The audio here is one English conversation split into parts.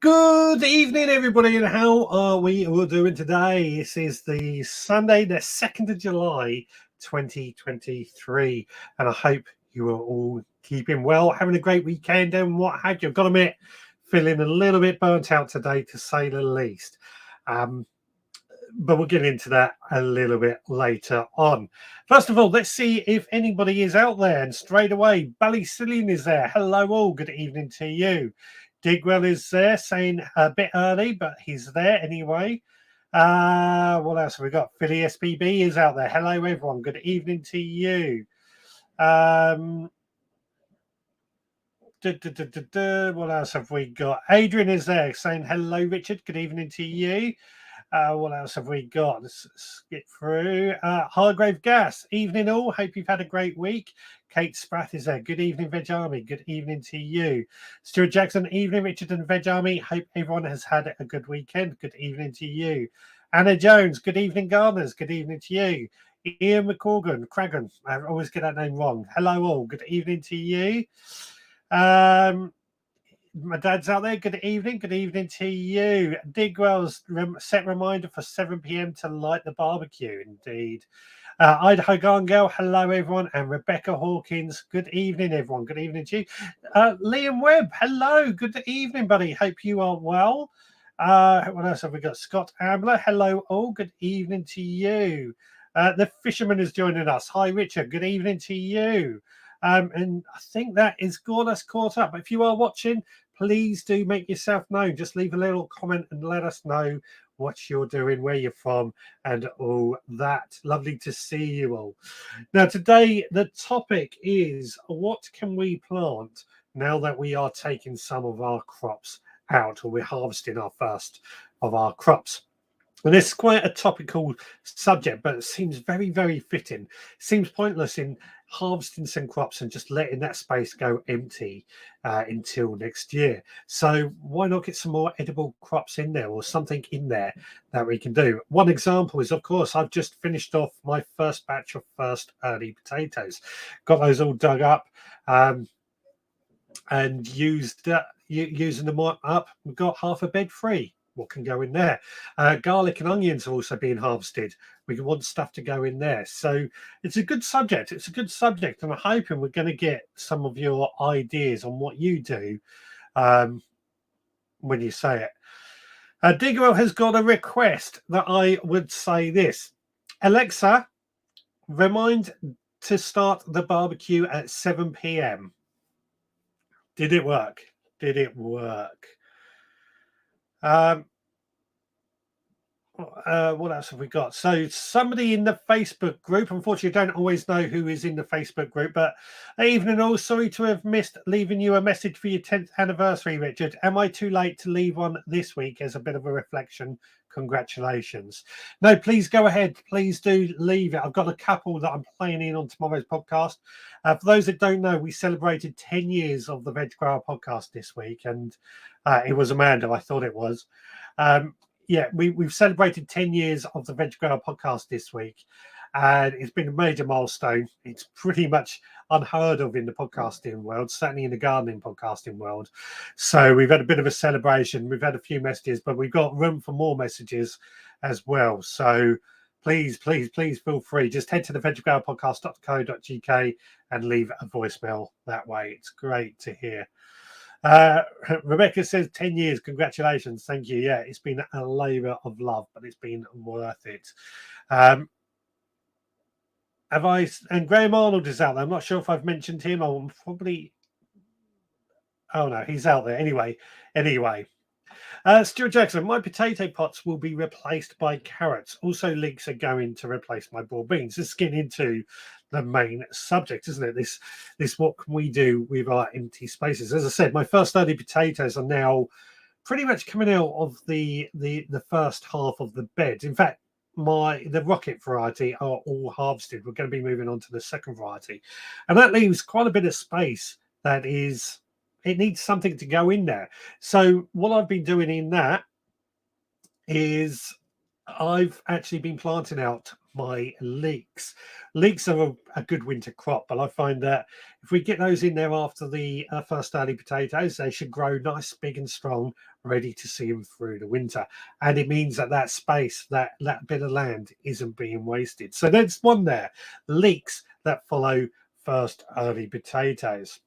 Good evening, everybody, and how are we all doing today? This is the Sunday, the 2nd of July, 2023, and I hope you are all keeping well, having a great weekend, and what have you. I've got to admit, feeling a little bit burnt out today, to say the least. But we'll get into that a little bit later on. First of all, let's see if anybody is out there. And straight away, Ballysillian is there. Hello, all. Good evening to you. Digwell is there, saying a bit early, but he's there anyway. What else have we got? Philly SPB is out there. Hello, everyone. Good evening to you. What else have we got? Adrian is there, saying hello, Richard. Good evening to you. What else have we got? Let's skip through. Hargrave Gas, evening all. Hope you've had a great week. Kate Spratt is there. Good evening, Veg Army. Good evening to you. Stuart Jackson, evening, Richard and Veg Army. Hope everyone has had a good weekend. Good evening to you. Anna Jones, good evening, Gardeners. Good evening to you. Ian McCorgan, Cragan, I always get that name wrong. Hello all. Good evening to you. My dad's out there. Good evening. Good evening to you. Digwell's set reminder for 7 p.m. to light the barbecue. Indeed. Idaho Garden Girl. Hello, everyone. And Rebecca Hawkins. Good evening, everyone. Good evening to you. Liam Webb. Hello. Good evening, buddy. Hope you are well. What else have we got? Scott Ambler. Hello, all. Good evening to you. The fisherman is joining us. Hi, Richard. Good evening to you. And I think that is got us caught up. If you are watching, please do make yourself known. Just leave a little comment and let us know what you're doing, where you're from, and all that. Lovely to see you all. Now, today, the topic is what can we plant now that we are taking some of our crops out, or we're harvesting our first of our crops. And it's quite a topical subject, but it seems very, very fitting. It seems pointless in harvesting some crops and just letting that space go empty until next year. So why not get some more edible crops in there, or something in there that we can do? One example is, of course, I've just finished off my first batch of first early potatoes. Got those all dug up and using them up. We've got half a bed free. What can go in there? Garlic and onions are also being harvested. We want stuff to go in there. So it's a good subject. It's a good subject. And I'm hoping we're going to get some of your ideas on what you do when you say it. Digwell has got a request that I would say this. Alexa, remind to start the barbecue at 7 p.m. Did it work? Did it work? What else have we got? So somebody in the Facebook group, unfortunately, I don't always know who is in the Facebook group, but evening all, sorry to have missed leaving you a message for your 10th anniversary, Richard. Am I too late to leave one this week as a bit of a reflection? Congratulations. No, please go ahead. Please do leave it. I've got a couple that I'm playing in on tomorrow's podcast. For those that don't know, we celebrated 10 years of the Veg Grower podcast this week, and it was Amanda, I thought it was. Yeah, we've celebrated 10 years of the Veg Grower podcast this week, and it's been a major milestone. It's pretty much unheard of in the podcasting world, certainly in the gardening podcasting world. So we've had a bit of a celebration. We've had a few messages, but we've got room for more messages as well. So please feel free. Just head to the veggrowerpodcast.co.uk and leave a voicemail that way. It's great to hear. Rebecca says 10 years. Congratulations. Thank you. Yeah, it's been a labor of love, but it's been worth it. And Graham Arnold is out there. I'm not sure if I've mentioned him. I'm probably. Oh no, he's out there. Anyway. Stuart Jackson, my potato pots will be replaced by carrots. Also, leeks are going to replace my broad beans. Let's get into the main subject, isn't it? This what can we do with our empty spaces? As I said, my first early potatoes are now pretty much coming out of the first half of the bed. In fact, the rocket variety are all harvested. We're going to be moving on to the second variety, and that leaves quite a bit of space that is. It needs something to go in there. So what I've been doing in that is I've actually been planting out my leeks. Leeks are a good winter crop, but I find that if we get those in there after the first early potatoes, they should grow nice, big and strong, ready to see them through the winter. And it means that that space, that bit of land isn't being wasted. So there's one there, leeks that follow first early potatoes.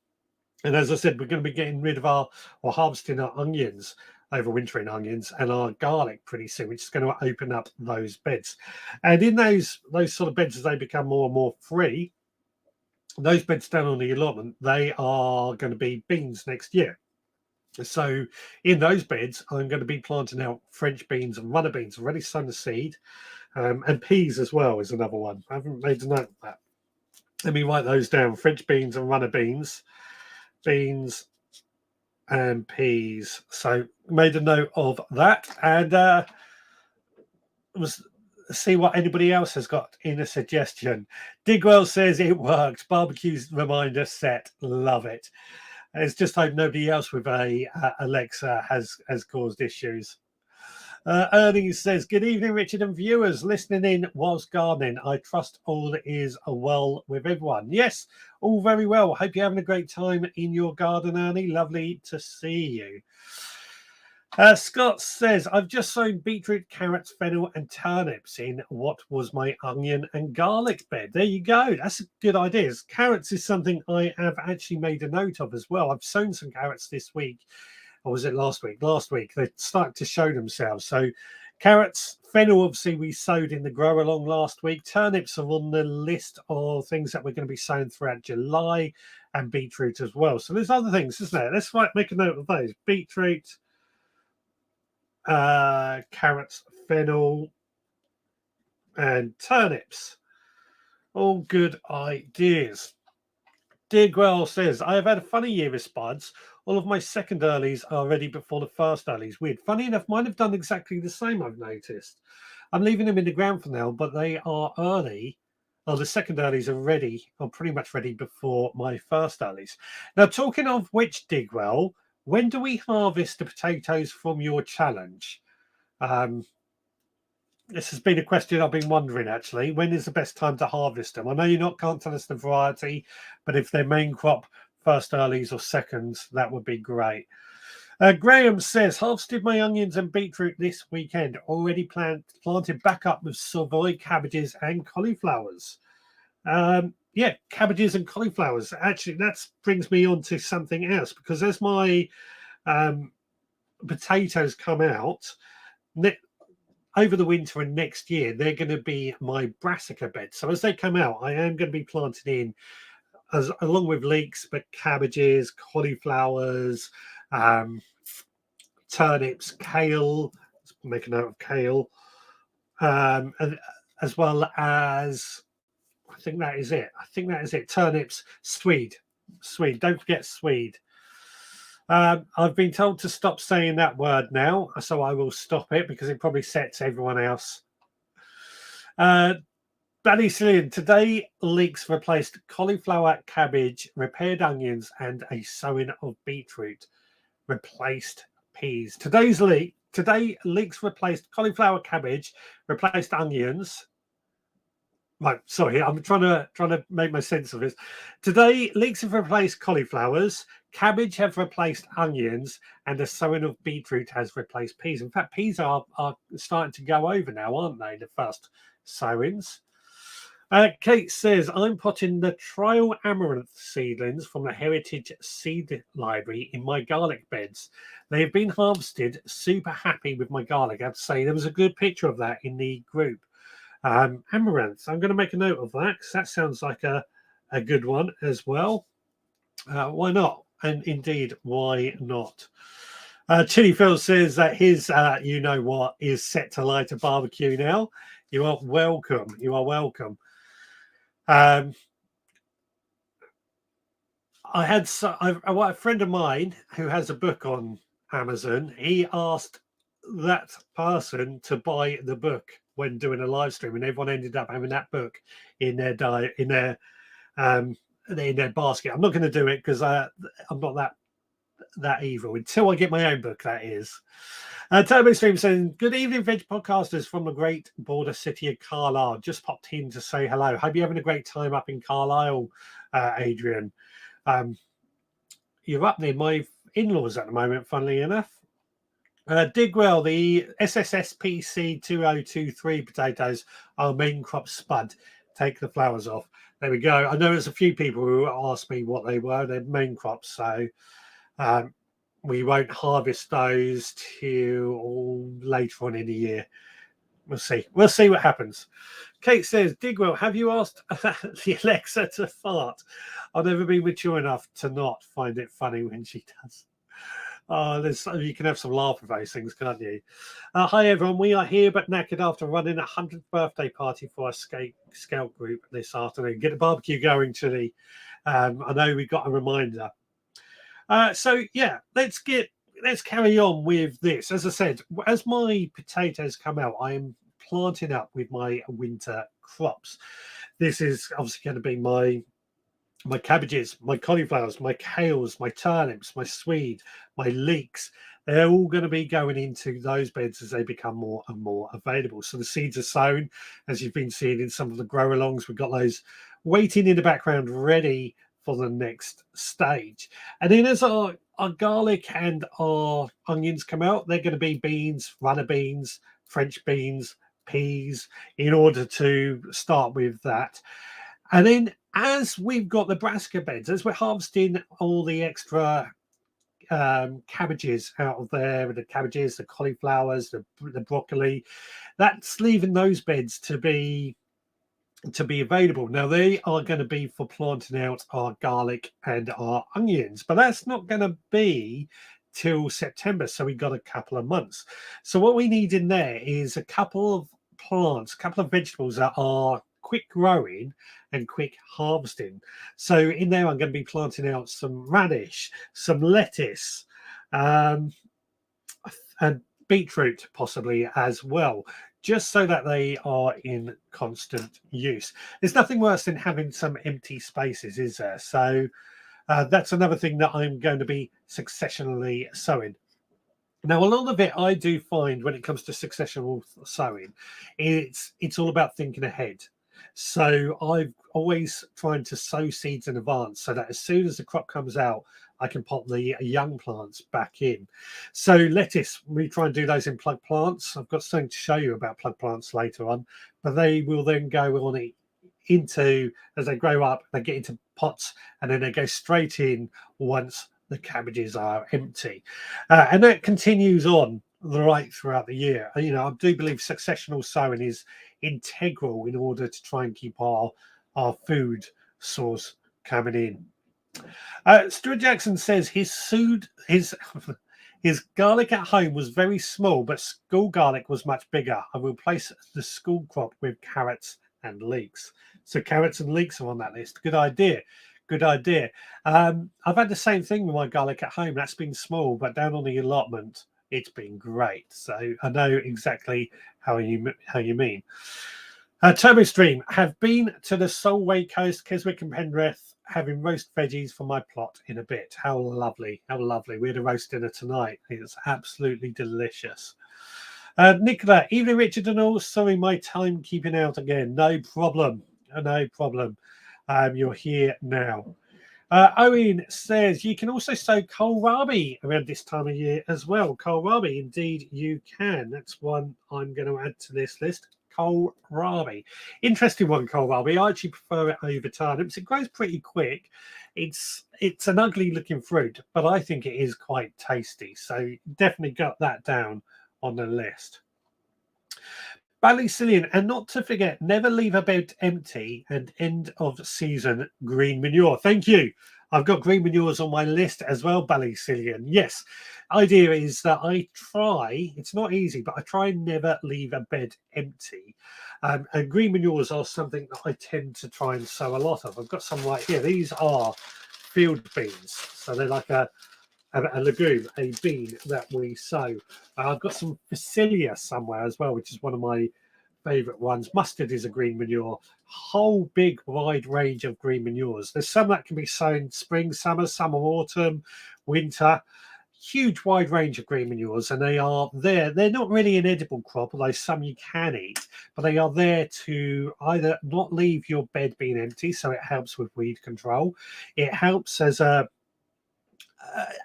And as I said, we're going to be getting rid of or harvesting our onions, overwintering onions, and our garlic pretty soon, which is going to open up those beds. And in those sort of beds, as they become more and more free, those beds down on the allotment, they are going to be beans next year. So in those beds, I'm going to be planting out French beans and runner beans, already sown the seed, and peas as well is another one. I haven't made a note of that. Let me write those down: French beans and runner beans, beans and peas. So made a note of that, and see what anybody else has got in a suggestion. Digwell says it worked. Barbecue's reminder set. Love it. It's just hope nobody else with a Alexa has caused issues. Ernie says, good evening, Richard and viewers listening in whilst gardening. I trust all is well with everyone. Yes, all very well. Hope you're having a great time in your garden, Ernie. Lovely to see you. Scott says, I've just sown beetroot, carrots, fennel and turnips in what was my onion and garlic bed. There you go. That's a good idea. Carrots is something I have actually made a note of as well. I've sown some carrots this week. Or was it last week? Last week. They started to show themselves. So carrots, fennel, obviously we sowed in the grow along last week. Turnips are on the list of things that we're going to be sowing throughout July, and beetroot as well. So there's other things, isn't there? Let's make a note of those. Beetroot, carrots, fennel, and turnips. All good ideas. Digwell says, I have had a funny year with spuds. All of my second earlies are ready before the first earlies. Weird. Funny enough, mine have done exactly the same, I've noticed. I'm leaving them in the ground for now, but they are early. Oh, the second earlies are ready, or pretty much ready before my first earlies. Now, talking of which, Digwell, when do we harvest the potatoes from your challenge? This has been a question I've been wondering, actually. When is the best time to harvest them? I know you can't tell us the variety, but if they're main crop, first earlies or seconds, that would be great. Graham says, harvested my onions and beetroot this weekend. Already planted back up with Savoy cabbages and cauliflowers. Yeah, cabbages and cauliflowers. Actually, that brings me on to something else, because as my potatoes come out over the winter and next year, they're going to be my brassica bed. So as they come out, I am going to be planting in, along with leeks, but cabbages, cauliflowers, turnips, kale. Let's make a note of kale, and as well as, I think that is it. Turnips, swede. Don't forget swede. I've been told to stop saying that word now, so I will stop it because it probably sets everyone else. Danny Cillian, today leeks replaced cauliflower, cabbage, repaired onions, and a sowing of beetroot. Replaced peas. Today leeks replaced cauliflower, cabbage, replaced onions. Right, sorry, I'm trying to make my sense of this. Today, leeks have replaced cauliflowers, cabbage have replaced onions, and a sowing of beetroot has replaced peas. In fact, peas are starting to go over now, aren't they? The first sowings. Kate says, I'm potting the trial amaranth seedlings from the Heritage Seed Library in my garlic beds. They have been harvested. Super happy with my garlic. I have to say, there was a good picture of that in the group. Amaranth. I'm going to make a note of that because that sounds like a good one as well. Why not? And indeed, why not? Chili Phil says that his you know what is set to light a barbecue now. You are welcome. You are welcome. I had a friend of mine who has a book on Amazon. He asked that person to buy the book when doing a live stream, and everyone ended up having that book in their basket. I'm not going to do it because I'm not that evil until I get my own book, that is. Turbo Stream saying, good evening, Veg podcasters from the great border city of Carlisle. Just popped in to say hello. Hope you're having a great time up in Carlisle, Adrian. You're up near my in-laws at the moment, funnily enough. Digwell, the SSSPC 2023 potatoes are main crop spud. Take the flowers off. There we go. I know there's a few people who asked me what they were. They're main crops, so we won't harvest those till later on in the year. We'll see. We'll see what happens. Kate says, Digwell, have you asked the Alexa to fart? I've never been mature enough to not find it funny when she does. You can have some laugh with those things, can't you? Hi, everyone. We are here but knackered after running a 100th birthday party for our scout group this afternoon. Get the barbecue going, Chili. I know we got a reminder. So, yeah, let's carry on with this. As I said, as my potatoes come out, I am planting up with my winter crops. This is obviously going to be my cabbages, my cauliflowers, my kales, my turnips, my swede, my leeks. They're all going to be going into those beds as they become more and more available. So the seeds are sown, as you've been seeing in some of the grow alongs. We've got those waiting in the background, ready for the next stage. And then as our garlic and our onions come out, they're going to be beans, runner beans, French beans, peas, in order to start with that. And then as we've got the brassica beds, as we're harvesting all the extra cabbages out of there, the cabbages, the cauliflowers, the broccoli, that's leaving those beds to be available. Now they are going to be for planting out our garlic and our onions, but that's not going to be till September, so we've got a couple of months. So what we need in there is a couple of plants, a couple of vegetables that are quick growing and quick harvesting. So in there I'm going to be planting out some radish, some lettuce, and beetroot possibly as well, just so that they are in constant use. There's nothing worse than having some empty spaces, is there? So that's another thing that I'm going to be successionally sowing. Now, a lot of it I do find when it comes to successional sowing, it's all about thinking ahead. So I've always tried to sow seeds in advance so that as soon as the crop comes out, I can pop the young plants back in. So lettuce, we try and do those in plug plants. I've got something to show you about plug plants later on, but they will then go on into, as they grow up, they get into pots and then they go straight in once the cabbages are empty. And that continues on right throughout the year. You know, I do believe successional sowing is integral in order to try and keep our food source coming in. Stuart Jackson says his garlic at home was very small, but school garlic was much bigger. I will replace the school crop with carrots and leeks. So carrots and leeks are on that list. Good idea. Good idea. I've had the same thing with my garlic at home. That's been small, but down on the allotment, it's been great. So I know exactly how you mean. Turbo Stream, have been to the Solway Coast, Keswick and Penrith, having roast veggies for my plot in a bit. How lovely. How lovely. We had a roast dinner tonight. It's absolutely delicious. Nicola, evening Richard and all. Sorry, my time keeping out again. No problem. No problem. You're here now. Owen says you can also sow kohlrabi around this time of year as well. Kohlrabi, indeed you can. That's one I'm going to add to this list. Kohlrabi. Interesting one, kohlrabi. I actually prefer it over turnips. It grows pretty quick. It's an ugly looking fruit, but I think it is quite tasty. So definitely got that down on the list. Ballycillian, and not to forget, never leave a bed empty and end of season green manure. Thank you. I've got green manures on my list as well, Ballycillian. Yes, idea is that I try, it's not easy, but I try and never leave a bed empty. And green manures are something that I tend to try and sow a lot of. I've got some right here. These are field beans. So they're like a legume, a bean that we sow. I've got some Phacelia somewhere as well, which is one of my favourite ones. Mustard is a green manure. Whole big wide range of green manures. There's some that can be sown spring, summer, autumn, winter. Huge wide range of green manures, and they are there. They're not really an edible crop, although some you can eat, but they are there to either not leave your bed being empty, so it helps with weed control. It helps as a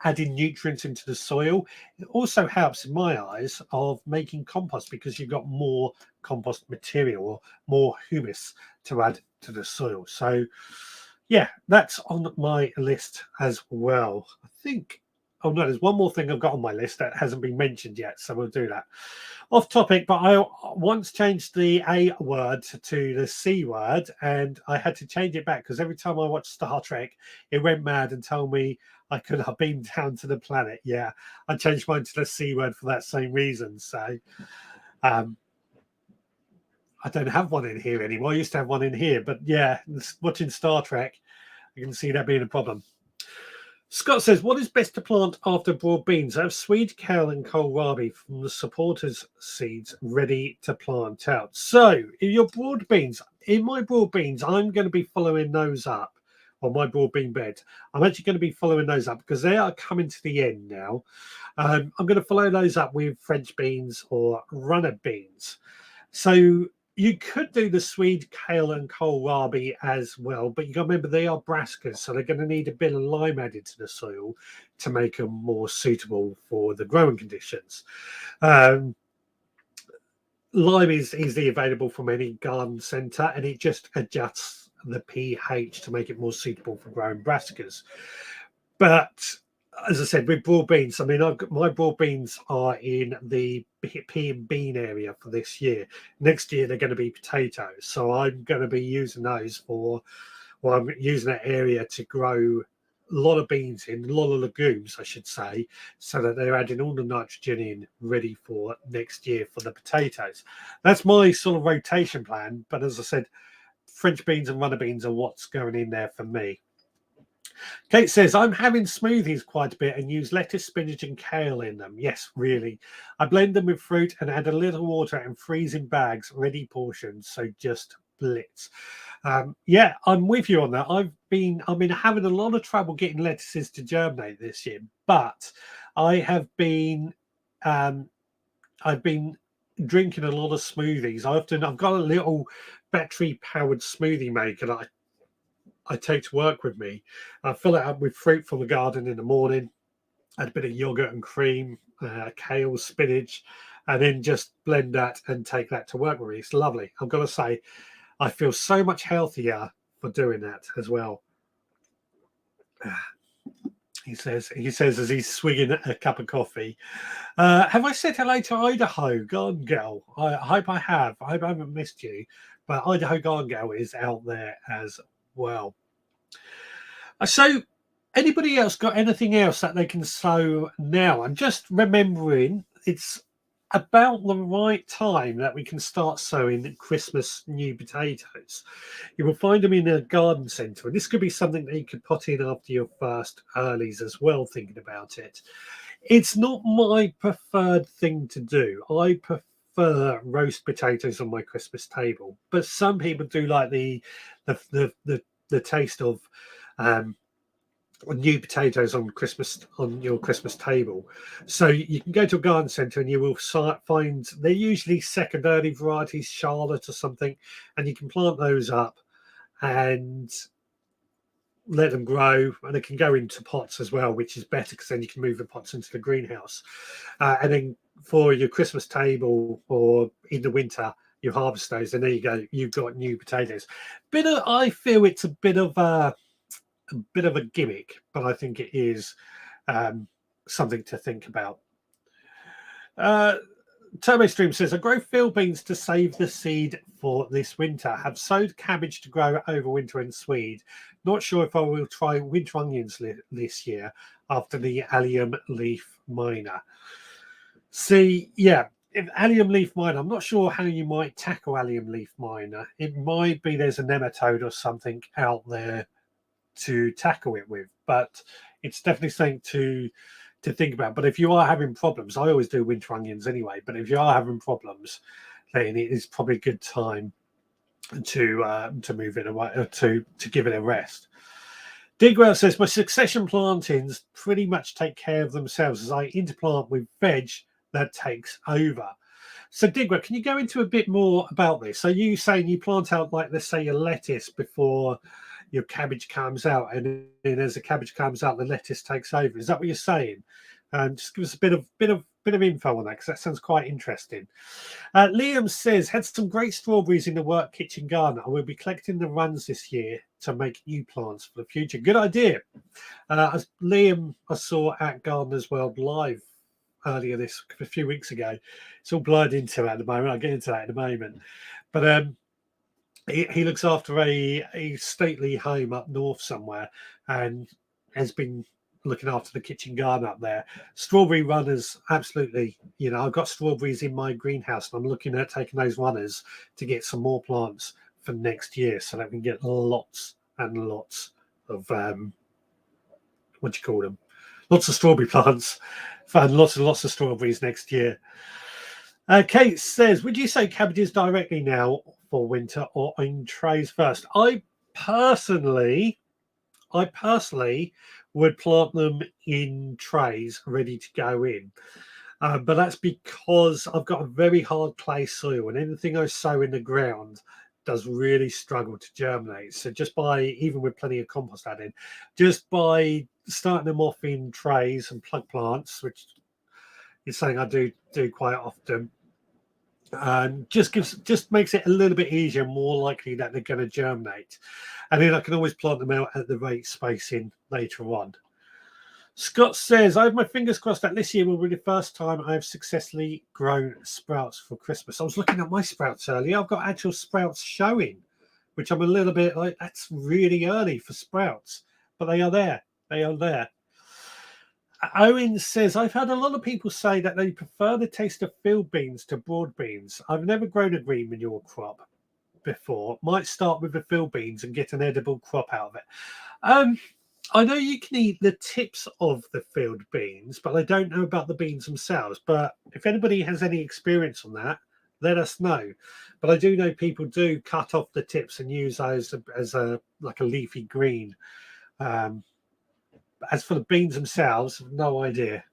adding nutrients into the soil. It also helps, in my eyes, of making compost because you've got more compost material or more humus to add to the soil. So, yeah, that's on my list as well. I think. Oh no, there's one more thing I've got on my list that hasn't been mentioned yet, so we'll do that. Off topic, but I once changed the A word to the C word, and I had to change it back because every time I watched Star Trek, it went mad and told me I could have been down to the planet. Yeah, I changed mine to the C word for that same reason. So I don't have one in here anymore. I used to have one in here, but yeah, watching Star Trek, I can see that being a problem. Scott says, what is best to plant after broad beans? I have Swede, kale, and kohlrabi from the supporters seeds ready to plant out. So, in your broad beans, I'm going to be following those up on my broad bean bed. I'm actually going to be following those up because they are coming to the end now. I'm going to follow those up with French beans or runner beans. So, you could do the Swede, kale, and kohlrabi as well, but you got to remember they are brassicas, so they're going to need a bit of lime added to the soil to make them more suitable for the growing conditions. Lime is easily available from any garden centre, and it just adjusts the pH to make it more suitable for growing brassicas. But as I said, with broad beans, I mean, my broad beans are in the pea and bean area for this year. Next year, they're going to be potatoes. So I'm going to be using those I'm using that area to grow a lot of beans in, a lot of legumes, I should say, so that they're adding all the nitrogen in ready for next year for the potatoes. That's my sort of rotation plan. But as I said, French beans and runner beans are what's going in there for me. Kate says, I'm having smoothies quite a bit and use lettuce, spinach, and kale in them. Yes, really. I blend them with fruit and add a little water and freeze in bags, ready portions. So just blitz. Yeah, I'm with you on that. I've been having a lot of trouble getting lettuces to germinate this year, but I've been drinking a lot of smoothies. I've got a little battery powered smoothie maker that I take to work with me. I fill it up with fruit from the garden in the morning, add a bit of yogurt and cream, kale, spinach, and then just blend that and take that to work with me. It's lovely. I've got to say, I feel so much healthier for doing that as well. He says as he's swigging a cup of coffee. Have I said hello to Idaho Garden Girl? I hope I have. I hope I haven't missed you. But Idaho Garden Girl is out there as well. So, anybody else got anything else that they can sow now? I'm just remembering it's about the right time that we can start sowing Christmas new potatoes. You will find them in a garden centre, and this could be something that you could put in after your first earlies as well, thinking about it. It's not my preferred thing to do. I prefer roast potatoes on my Christmas table, but some people do like the taste of new potatoes on your Christmas table. So you can go to a garden centre and you will find they're usually second early varieties, Charlotte or something, and you can plant those up and let them grow, and they can go into pots as well, which is better because then you can move the pots into the greenhouse. And then for your Christmas table or in the winter, you harvest those, and there you go. You've got new potatoes. I feel it's a bit of a gimmick, but I think it is something to think about. Turbo Stream says, I grow field beans to save the seed for this winter. Have sowed cabbage to grow over winter in Swede. Not sure if I will try winter onions this year after the allium leaf miner. See, yeah, if allium leaf miner, I'm not sure how you might tackle allium leaf miner. It might be there's a nematode or something out there to tackle it with, but it's definitely something to to think about. But if you are having problems, I always do winter onions anyway. But if you are having problems, then it is probably a good time to move it away, or to give it a rest. Digwell says, my succession plantings pretty much take care of themselves as I interplant with veg that takes over. So Digwell, can you go into a bit more about this? So you saying you plant out, like, let's say, your lettuce before your cabbage comes out, and then as the cabbage comes out, the lettuce takes over. Is that what you're saying? Just give us a bit of info on that, because that sounds quite interesting. Liam says, had some great strawberries in the work kitchen garden. I will be collecting the runs this year to make new plants for the future. Good idea. Liam, I saw at Gardeners World Live earlier a few weeks ago. It's all blurred into at the moment. I'll get into that in a moment. But he looks after a stately home up north somewhere, and has been looking after the kitchen garden up there. Strawberry runners, absolutely. I've got strawberries in my greenhouse, and I'm looking at taking those runners to get some more plants for next year, so that we can get lots and lots of lots of strawberry plants and lots and lots of strawberries next year. Kate says, would you say cabbages directly now for winter or in trays first? I personally would plant them in trays ready to go in. But that's because I've got a very hard clay soil, and anything I sow in the ground does really struggle to germinate. So even with plenty of compost added, just by starting them off in trays and plug plants, which is something I do quite often, just makes it a little bit easier, more likely that they're going to germinate. And then I can always plant them out at the right spacing later on. Scott says, I have my fingers crossed that this year will be the first time I have successfully grown sprouts for Christmas. I was looking at my sprouts earlier. I've got actual sprouts showing, which I'm a little bit like, that's really early for sprouts. But they are there. They are there. Owen says, I've had a lot of people say that they prefer the taste of field beans to broad beans. I've never grown a green manure crop before. Might start with the field beans and get an edible crop out of it. I know you can eat the tips of the field beans, but I don't know about the beans themselves. But if anybody has any experience on that, let us know. But I do know people do cut off the tips and use those as a leafy green. As for the beans themselves, no idea.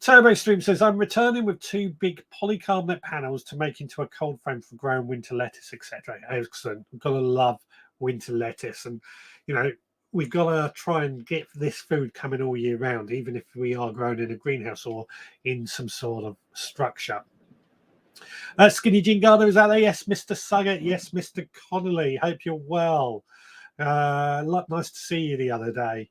Turbo Stream says, I'm returning with 2 big polycarbonate panels to make into a cold frame for growing winter lettuce, etc. Excellent. We've got to love winter lettuce. And, we've got to try and get this food coming all year round, even if we are grown in a greenhouse or in some sort of structure. Skinny Jean Gardner is out there. Yes, Mr. Suggett. Yes, Mr. Connolly. Hope you're well. Nice to see you the other day.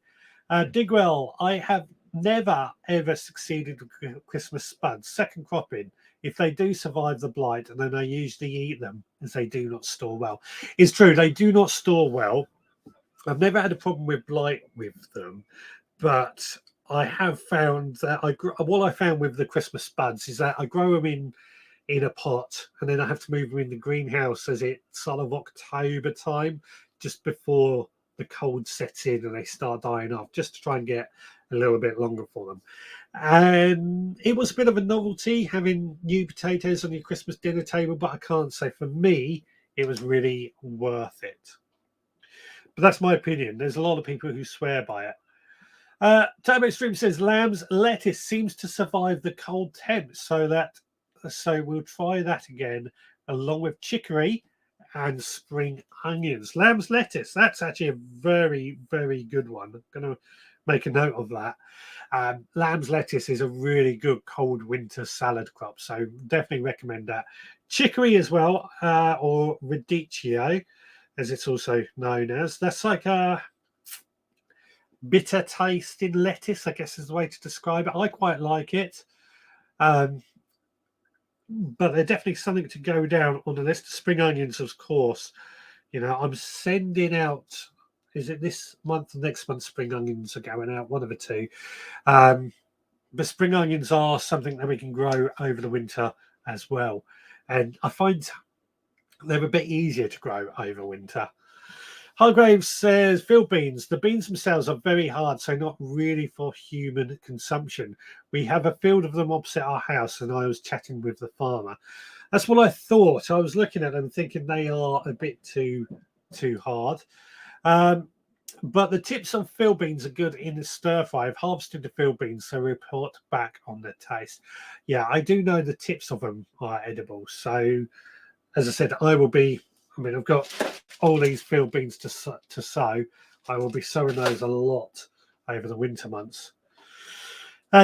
Digwell, I have never ever succeeded with Christmas spuds. Second cropping. If they do survive the blight, and then I usually eat them, as they do not store well. It's true, they do not store well. I've never had a problem with blight with them, but I have found that what I found with the Christmas spuds is that I grow them in a pot, and then I have to move them in the greenhouse as it's sort of October time, just before the cold sets in and they start dying off, just to try and get a little bit longer for them. And it was a bit of a novelty having new potatoes on your Christmas dinner table, but I can't say for me it was really worth it. But that's my opinion. There's a lot of people who swear by it. Turbo Stream says, lamb's lettuce seems to survive the cold temps, so we'll try that again, along with chicory and spring onions. Lamb's lettuce, that's actually a very, very good one. I'm going to make a note of that. Lamb's lettuce is a really good cold winter salad crop, so definitely recommend that. Chicory as well, or radicchio, as it's also known as. That's like a bitter taste in lettuce, I guess is the way to describe it. I quite like it. But they're definitely something to go down on the list. Spring onions, of course. I'm sending out, is it this month or next month, spring onions are going out, one of the two. But spring onions are something that we can grow over the winter as well. And I find they're a bit easier to grow over winter. Hargraves says, field beans. The beans themselves are very hard, so not really for human consumption. We have a field of them opposite our house, and I was chatting with the farmer. That's what I thought. I was looking at them thinking they are a bit too hard. But the tips on field beans are good in the stir fry. I've harvested the field beans, so report back on the taste. Yeah, I do know the tips of them are edible. So, as I said, I've got all these field beans to sow. I will be sowing those a lot over the winter months.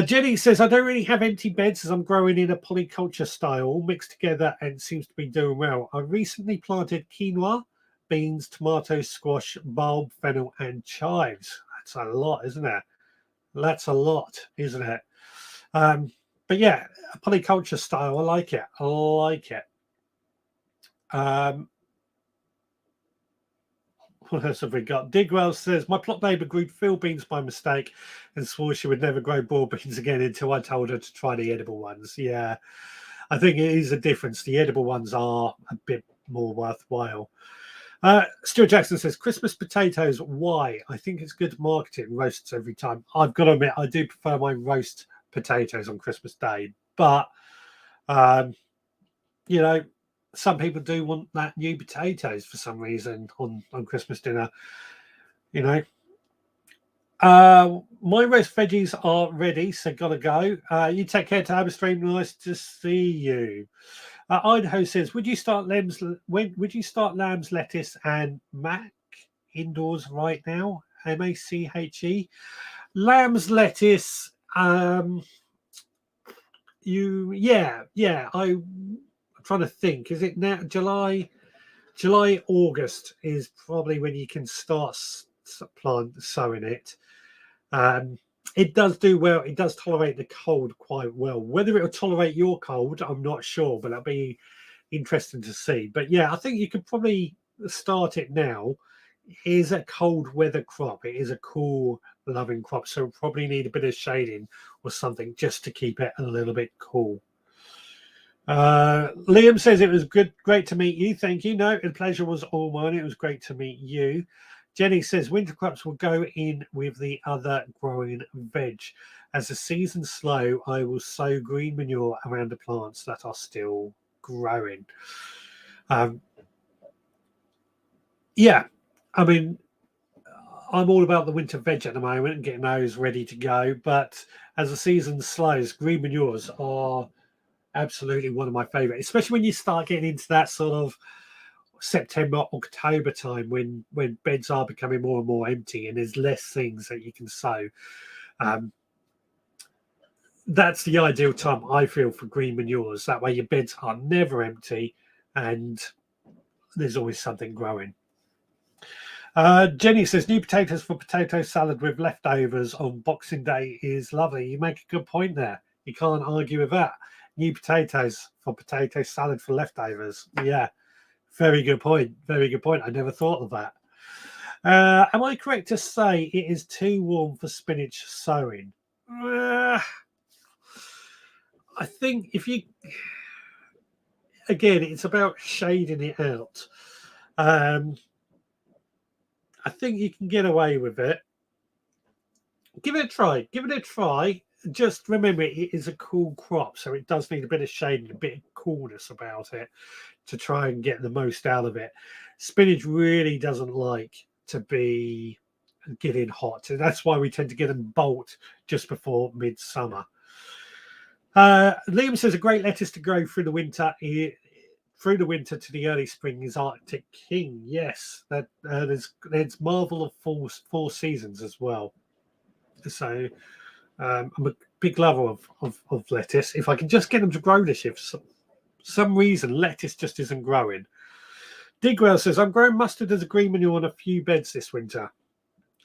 Jenny says, I don't really have empty beds as I'm growing in a polyculture style, all mixed together and seems to be doing well. I recently planted quinoa, beans, tomatoes, squash, bulb, fennel, and chives. That's a lot, isn't it? That's a lot, isn't it? But yeah, a polyculture style. I like it. I like it. What else have we got? Digwell says, my plot neighbour grew field beans by mistake and swore she would never grow broad beans again until I told her to try the edible ones. Yeah, I think it is a difference. The edible ones are a bit more worthwhile. Stuart Jackson says, Christmas potatoes, why? I think it's good marketing, roasts every time. I've got to admit, I do prefer my roast potatoes on Christmas Day. But, you know, some people do want that new potatoes for some reason on Christmas dinner, you know. My roast veggies are ready, so gotta go. You take care, Taberstream. Nice to see you. Idaho says, would you start lambs, lettuce, and mac indoors right now? MACHE. Lambs, lettuce. I'm trying to think. Is it now July, August is probably when you can start sowing it. It does do well. It does tolerate the cold quite well. Whether it will tolerate your cold, I'm not sure, but that'll be interesting to see. But yeah, I think you could probably start it now. It is a cold weather crop. It is a cool, loving crop, so probably need a bit of shading or something just to keep it a little bit cool. Liam says it was great to meet you. Thank you. No, the pleasure was all mine. It was great to meet you. Jenny says winter crops will go in with the other growing veg. As the season's slow, I will sow green manure around the plants that are still growing. Yeah, I mean, I'm all about the winter veg at the moment and getting those ready to go. But as the season slows, green manures are absolutely one of my favorite, especially when you start getting into that sort of September, October time when beds are becoming more and more empty and there's less things that you can sow. That's the ideal time, I feel, for green manures. That way your beds are never empty and there's always something growing. Jenny says, new potatoes for potato salad with leftovers on Boxing Day is lovely. You make a good point there. You can't argue with that. New potatoes for potato salad for leftovers. Yeah. Very good point. Very good point. I never thought of that. Am I correct to say it is too warm for spinach sowing? I think again, it's about shading it out. I think you can get away with it. Give it a try. Give it a try. Just remember, it is a cool crop, so it does need a bit of shade and a bit of coolness about it to try and get the most out of it. Spinach really doesn't like to be getting hot, and that's why we tend to get them bolt just before midsummer. Liam says a great lettuce to grow through the winter. Through the winter to the early spring is Arctic King. Yes, that there's Marvel of four seasons as well. So I'm a big lover of lettuce. If I can just get them to grow this year, for some reason lettuce just isn't growing. Digwell says, I'm growing mustard as a green manure on a few beds this winter.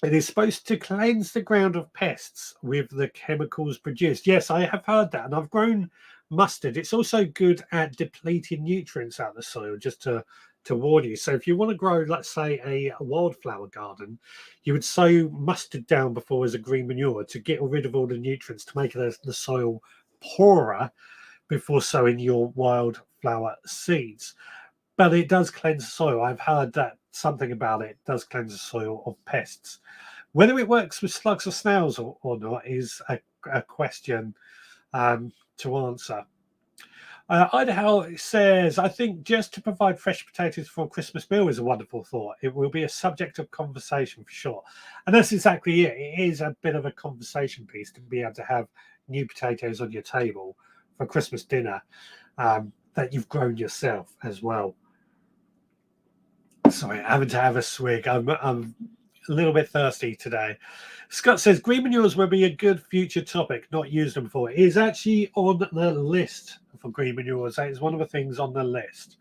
It is supposed to cleanse the ground of pests with the chemicals produced. Yes, I have heard that, and I've grown mustard. It's also good at depleting nutrients out of the soil, just to warn you. So if you want to grow, let's say, a wildflower garden, you would sow mustard down before as a green manure to get rid of all the nutrients, to make the soil poorer before sowing your wildflower seeds. But it does cleanse the soil. I've heard that something about it does cleanse the soil of pests. Whether it works with slugs or snails or not is a question to answer. Idaho says, I think just to provide fresh potatoes for a Christmas meal is a wonderful thought. It will be a subject of conversation for sure. And that's exactly it. It is a bit of a conversation piece to be able to have new potatoes on your table for Christmas dinner that you've grown yourself as well. Sorry, having to have a swig. I'm a little bit thirsty today. Scott says green manures will be a good future topic, not used them before. It is actually on the list for green manures. That is one of the things on the list.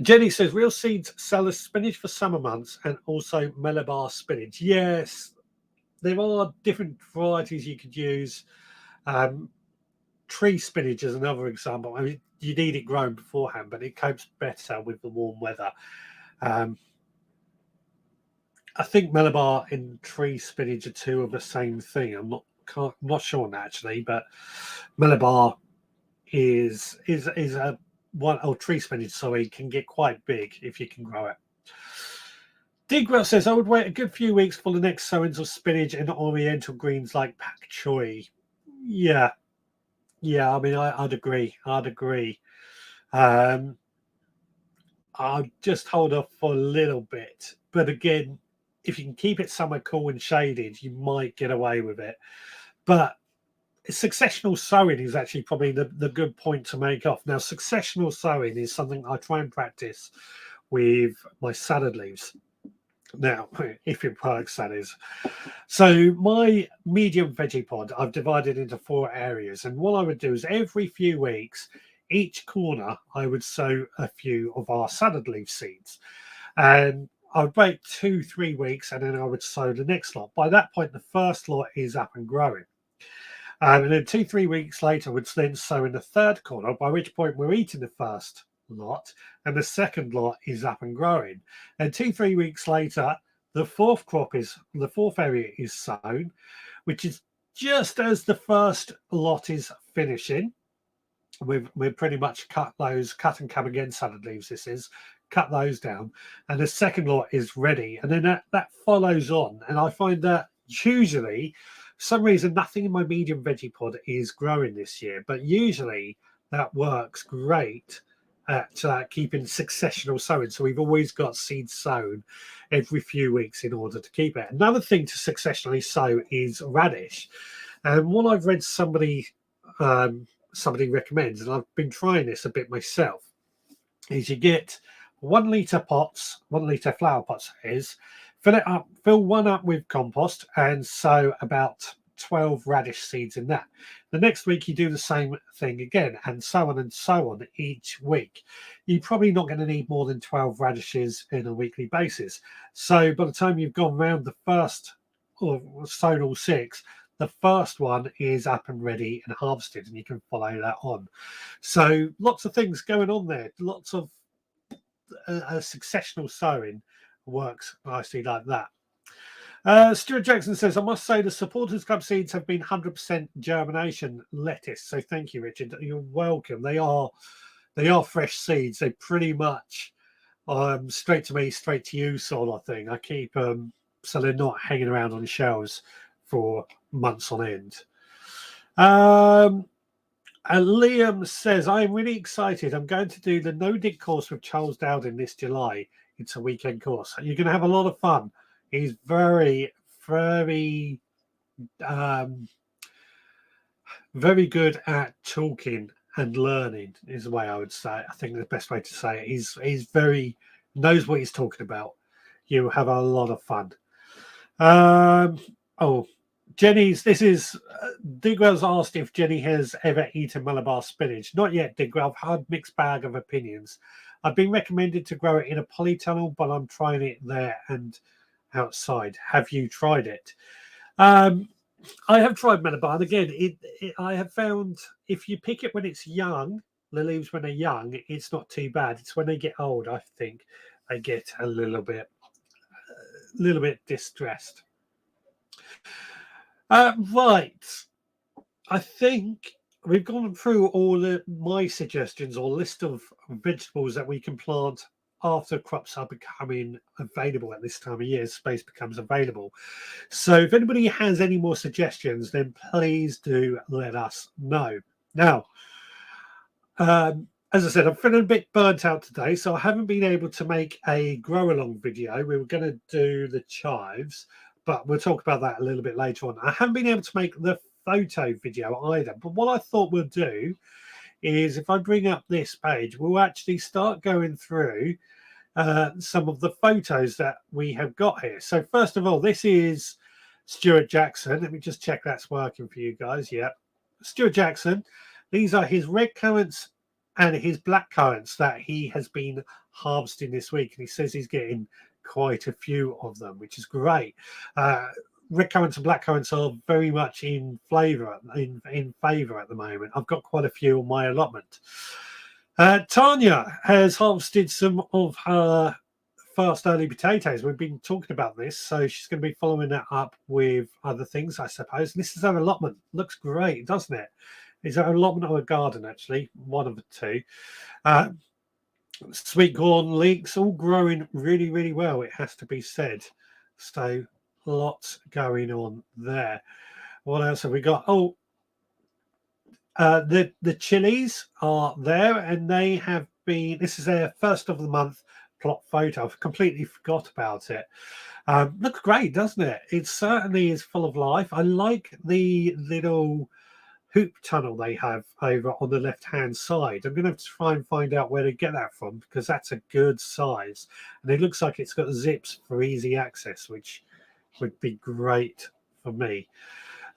Jenny says Real Seeds sell as spinach for summer months and also Malabar spinach. Yes, there are different varieties you could use. Tree spinach is another example. I mean, you need it grown beforehand, but it copes better with the warm weather. I think Malabar and tree spinach are two of the same thing. I'm not sure on that actually, but Malabar is a one tree spinach. Sorry, can get quite big if you can grow it. Digwell says I would wait a good few weeks for the next sowings of spinach and oriental greens like pak choi. Yeah. I mean, I'd agree. I'd just hold off for a little bit, but again, if you can keep it somewhere cool and shaded, you might get away with it. But successional sowing is actually probably the good point to make off. Now, successional sowing is something I try and practice with my salad leaves. Now, if it works, that is. So my medium veggie pod, I've divided into 4 areas. And what I would do is every few weeks, each corner, I would sow a few of our salad leaf seeds. And I would wait 2-3 weeks and then I would sow the next lot. By that point, the first lot is up and growing. And then 2-3 weeks later, I would then sow in the third corner, by which point we're eating the first lot and the second lot is up and growing. And 2-3 weeks later, the fourth area is sown, which is just as the first lot is finishing. We've pretty much cut and come again salad leaves. This is cut those down, and the second lot is ready, and then that follows on. And I find that usually, for some reason, nothing in my medium veggie pod is growing this year, but usually that works great at keeping successional sowing. So we've always got seeds sown every few weeks in order to keep it. Another thing to successionally sow is radish, and what I've read somebody recommends, and I've been trying this a bit myself, is you get 1 litre pots, 1 litre flower pots fill one up with compost and sow about 12 radish seeds in that. The next week you do the same thing again, and so on each week. You're probably not going to need more than 12 radishes on a weekly basis. So by the time you've gone around the first, or sown all 6, the first one is up and ready and harvested, and you can follow that on. So lots of things going on there. Lots of a successional sowing works nicely like that. Stuart Jackson says, I must say the Supporters Club seeds have been 100% germination lettuce. So thank you, Richard. You're welcome. They are fresh seeds. They pretty much straight to me, straight to you sort of thing. I keep so they're not hanging around on shelves for months on end. And Liam says, I'm really excited. I'm going to do the no-dig course with Charles Dowding this July. It's a weekend course. You're going to have a lot of fun. He's very, very, very good at talking and learning is the way I would say it. I think the best way to say it. He's very, knows what he's talking about. You'll have a lot of fun. Jenny's, this is, Digwell's asked if Jenny has ever eaten Malabar spinach. Not yet, Digwell. I've had mixed bag of opinions. I've been recommended to grow it in a polytunnel, but I'm trying it there and outside. Have you tried it? I have tried Malabar. And again, I have found if you pick it when it's young, the leaves when they're young, it's not too bad. It's when they get old, I think, they get a little bit distressed. Right. I think we've gone through all my suggestions or list of vegetables that we can plant after crops are becoming available at this time of year, space becomes available. So if anybody has any more suggestions, then please do let us know. Now, as I said, I'm feeling a bit burnt out today, so I haven't been able to make a grow along video. We were going to do the chives, but we'll talk about that a little bit later on. I haven't been able to make the photo video either, but what I thought we'll do is if I bring up this page, we'll actually start going through some of the photos that we have got here. So first of all, this is Stuart Jackson. Let me just check that's working for you guys. Yeah, Stuart Jackson. These are his red currants and his black currants that he has been harvesting this week, and he says he's getting quite a few of them, which is great. Red currants and black currants are very much in flavor in favor at the moment. I've got quite a few on my allotment. Tanya has harvested some of her fast early potatoes. We've been talking about this, so she's going to be following that up with other things, I suppose. And this is her allotment. Looks great, doesn't it? Is that an allotment or a garden, actually? One of the two. Sweet corn leeks, all growing really, really well, it has to be said. So lots going on there. What else have we got? Oh, the chilies are there, and they have been, this is their first of the month plot photo. I've completely forgot about it. Looks great, doesn't it? It certainly is full of life. I like the little hoop tunnel they have over on the left hand side. I'm going to have to try and find out where to get that from, because that's a good size, and it looks like it's got zips for easy access, which would be great for me.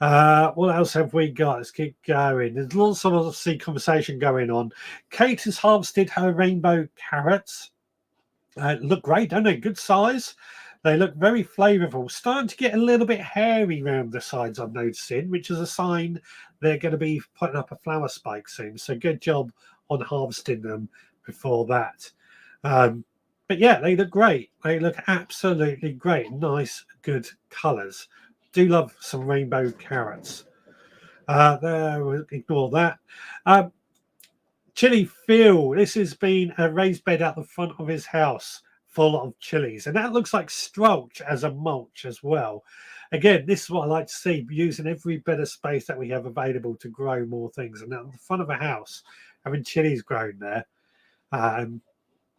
What else have we got? Let's keep going. There's lots of obviously conversation going on. Kate has harvested her rainbow carrots. Look great, don't they? Good size. They look very flavourful. Starting to get a little bit hairy around the sides, I'm noticing, which is a sign they're going to be putting up a flower spike soon. So good job on harvesting them before that. But yeah, they look great. They look absolutely great. Nice, good colours. Do love some rainbow carrots. There, we'll ignore that. Chili Phil, this has been a raised bed at the front of his house full of chilies, and that looks like strulch as a mulch as well. Again, this is what I like to see, using every bit of space that we have available to grow more things. And at the front of a house, having chilies grown there,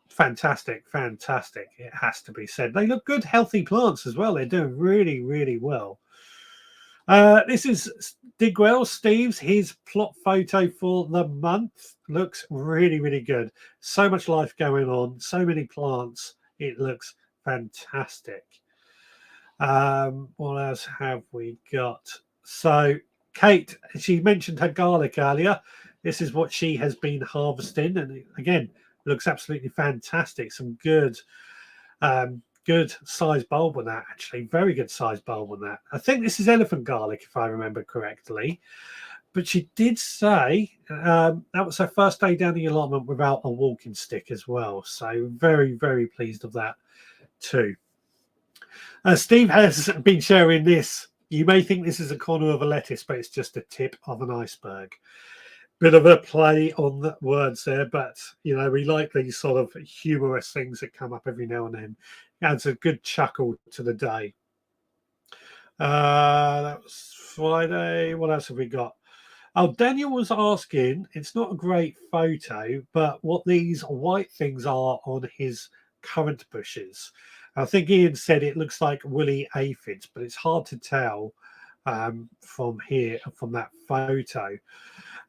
fantastic, fantastic, it has to be said. They look good, healthy plants as well. They're doing really, really well. This is Digwell Steve's, his plot photo for the month. Looks really, really good. So much life going on, so many plants. It looks fantastic. What else have we got? So Kate, she mentioned her garlic earlier. This is what she has been harvesting, and again, looks absolutely fantastic. Some good good size bulb on that, actually. Very good size bulb on that. I think this is elephant garlic, if I remember correctly. But she did say that was her first day down the allotment without a walking stick as well. So very, very pleased of that too. Steve has been sharing this. You may think this is a corner of a lettuce, but it's just a tip of an iceberg. Bit of a play on the words there, but you know, we like these sort of humorous things that come up every now and then. Adds a good chuckle to the day. That was Friday. What else have we got? Oh, Daniel was asking, it's not a great photo, but what these white things are on his currant bushes. I think Ian said it looks like woolly aphids, but it's hard to tell from here, from that photo.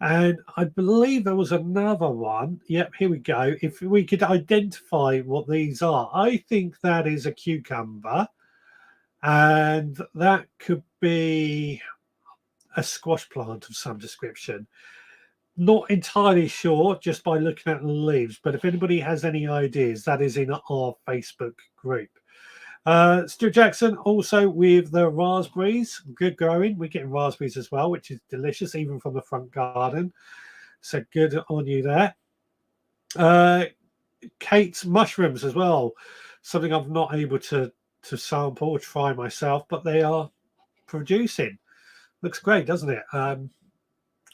And I believe there was another one. Yep, here we go. If we could identify what these are, I think that is a cucumber. And that could be a squash plant of some description. Not entirely sure just by looking at the leaves, but if anybody has any ideas, that is in our Facebook group. Stuart Jackson also with the raspberries, good growing. We're getting raspberries as well, which is delicious, even from the front garden. So good on you there. Kate's mushrooms as well, something I'm not able to sample or try myself, but they are producing. Looks great, doesn't it?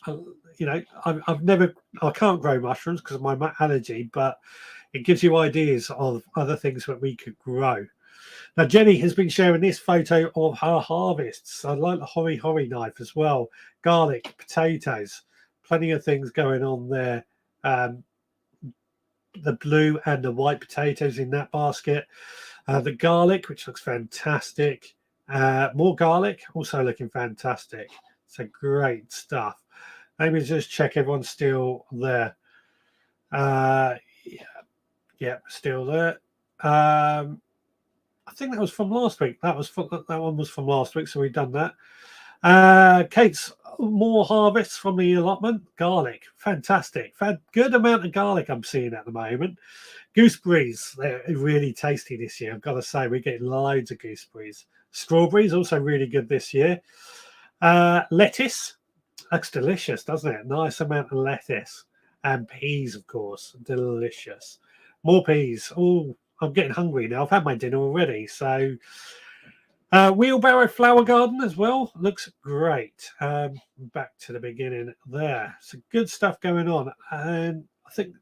You know, I can't grow mushrooms because of my allergy, but it gives you ideas of other things that we could grow. Now, Jenny has been sharing this photo of her harvests. I like the hori knife as well. Garlic, potatoes, plenty of things going on there. The blue and the white potatoes in that basket. The garlic, which looks fantastic. More garlic, also looking fantastic. So great stuff. Let me just check everyone's still there. Yeah, still there. I think that was from last week. That one was from last week, so we've done that. Kate's more harvests from the allotment. Garlic, fantastic. Good amount of garlic I'm seeing at the moment. Gooseberries, they're really tasty this year. I've got to say, we're getting loads of gooseberries. Strawberries, also really good this year. Lettuce, looks delicious, doesn't it? Nice amount of lettuce. And peas, of course, delicious. More peas. Oh, I'm getting hungry now. I've had my dinner already. So, wheelbarrow flower garden as well. Looks great. Back to the beginning there. So good stuff going on. And I think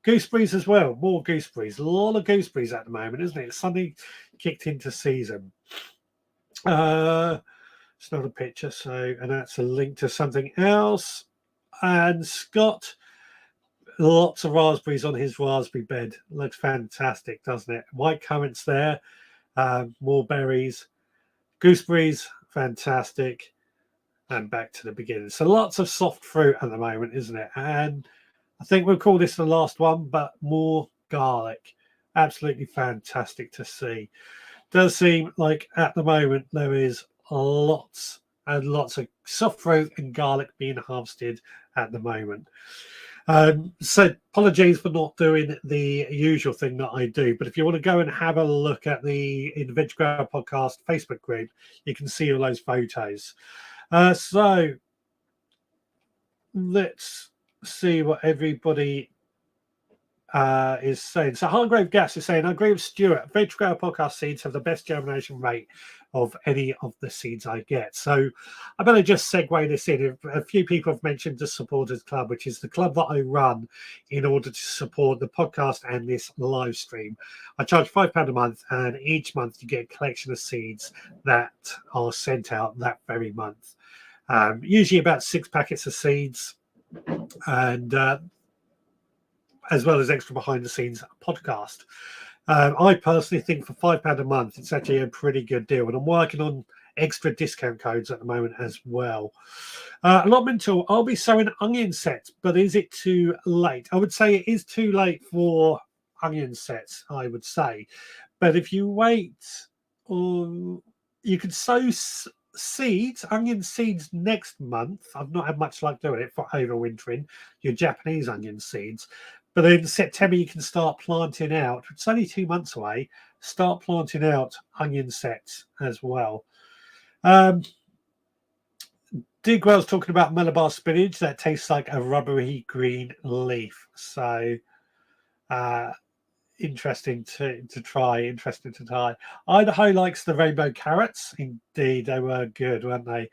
gooseberries as well. More gooseberries. A lot of gooseberries at the moment, isn't it? It's suddenly kicked into season. It's not a picture, and that's a link to something else. And Scott, lots of raspberries on his raspberry bed. Looks fantastic, doesn't it? White currants there. More berries. Gooseberries, fantastic. And back to the beginning. So lots of soft fruit at the moment, isn't it? And I think we'll call this the last one, but more garlic. Absolutely fantastic to see. Does seem like at the moment there is lots and lots of soft fruit and garlic being harvested at the moment. So apologies for not doing the usual thing that I do, but if you want to go and have a look at the Veg Grower Podcast Facebook group, you can see all those photos. So let's see what everybody is saying. So Hargrave Gas is saying, I agree with Stuart. Veg Grower Podcast seeds have the best germination rate of any of the seeds I get. So I better just segue this in. A few people have mentioned the Supporters Club, which is the club that I run in order to support the podcast and this live stream. I charge £5 a month, and each month you get a collection of seeds that are sent out that very month. Usually about 6 packets of seeds, and as well as extra behind the scenes podcast. I personally think for £5 a month, it's actually a pretty good deal. And I'm working on extra discount codes at the moment as well. Allotment tool, I'll be sowing onion sets, but is it too late? I would say it is too late for onion sets, I would say. But if you wait, you could sow seeds, onion seeds next month. I've not had much luck doing it for overwintering your Japanese onion seeds. But in September, you can start planting out. It's only 2 months away. Start planting out onion sets as well. Digwell's talking about Malabar spinach that tastes like a rubbery green leaf. So interesting to try. Idaho likes the rainbow carrots. Indeed, they were good, weren't they?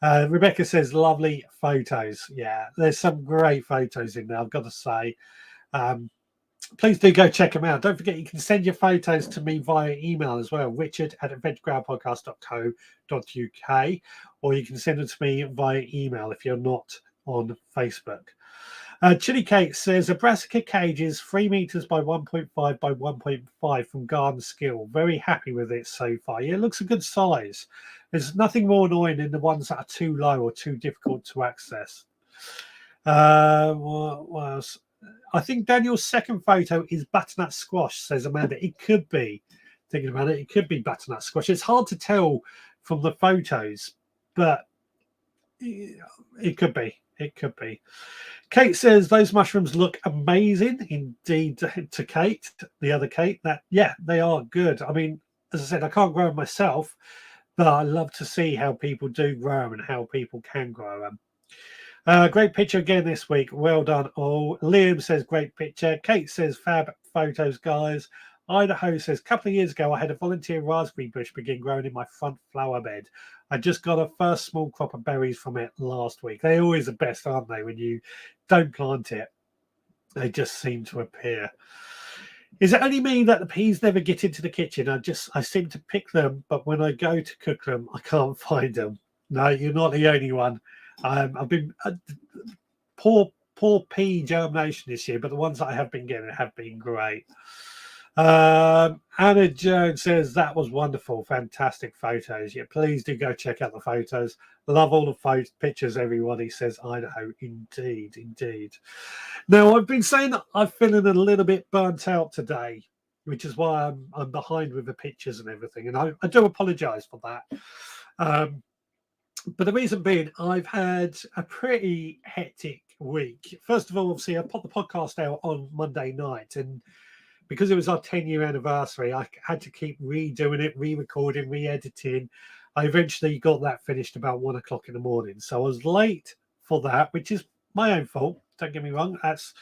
Rebecca says, lovely photos. Yeah, there's some great photos in there, I've got to say. Please do go check them out. Don't forget, you can send your photos to me via email as well, richard@veggrowerpodcast.co.uk, or you can send them to me via email if you're not on Facebook. Chili Cake says, a brassica cage is 3 meters by 1.5 by 1.5 from Garden Skill. Very happy with it so far. Yeah, it looks a good size. There's nothing more annoying than the ones that are too low or too difficult to access. What else? I think Daniel's second photo is butternut squash, says Amanda. It could be. Thinking about it, it could be butternut squash. It's hard to tell from the photos, but it could be. It could be. Kate says those mushrooms look amazing. Indeed, to Kate, the other Kate, that yeah, they are good. I mean, as I said, I can't grow them myself, but I love to see how people do grow them and how people can grow them. Great picture again this week. Well done all. Liam says great picture. Kate says fab photos, guys. Idaho says a couple of years ago I had a volunteer raspberry bush begin growing in my front flower bed. I just got a first small crop of berries from it last week. They're always the best, aren't they? When you don't plant it, they just seem to appear. Is it only me that the peas never get into the kitchen? I seem to pick them, but when I go to cook them, I can't find them. No, you're not the only one. I've been poor pea germination this year, but the ones that I have been getting have been great. Anna Jones says that was wonderful, fantastic photos. Yeah, please do go check out the photos. Love all the pictures. Everybody says Idaho, indeed. Now I've been saying that I'm feeling a little bit burnt out today, which is why I'm behind with the pictures and everything, and I do apologise for that. But the reason being, I've had a pretty hectic week. First of all, obviously, I put the podcast out on Monday night, and because it was our 10-year anniversary, I had to keep redoing it, re-recording, re-editing. I eventually got that finished about 1 o'clock in the morning. So I was late for that, which is my own fault. Don't get me wrong. That's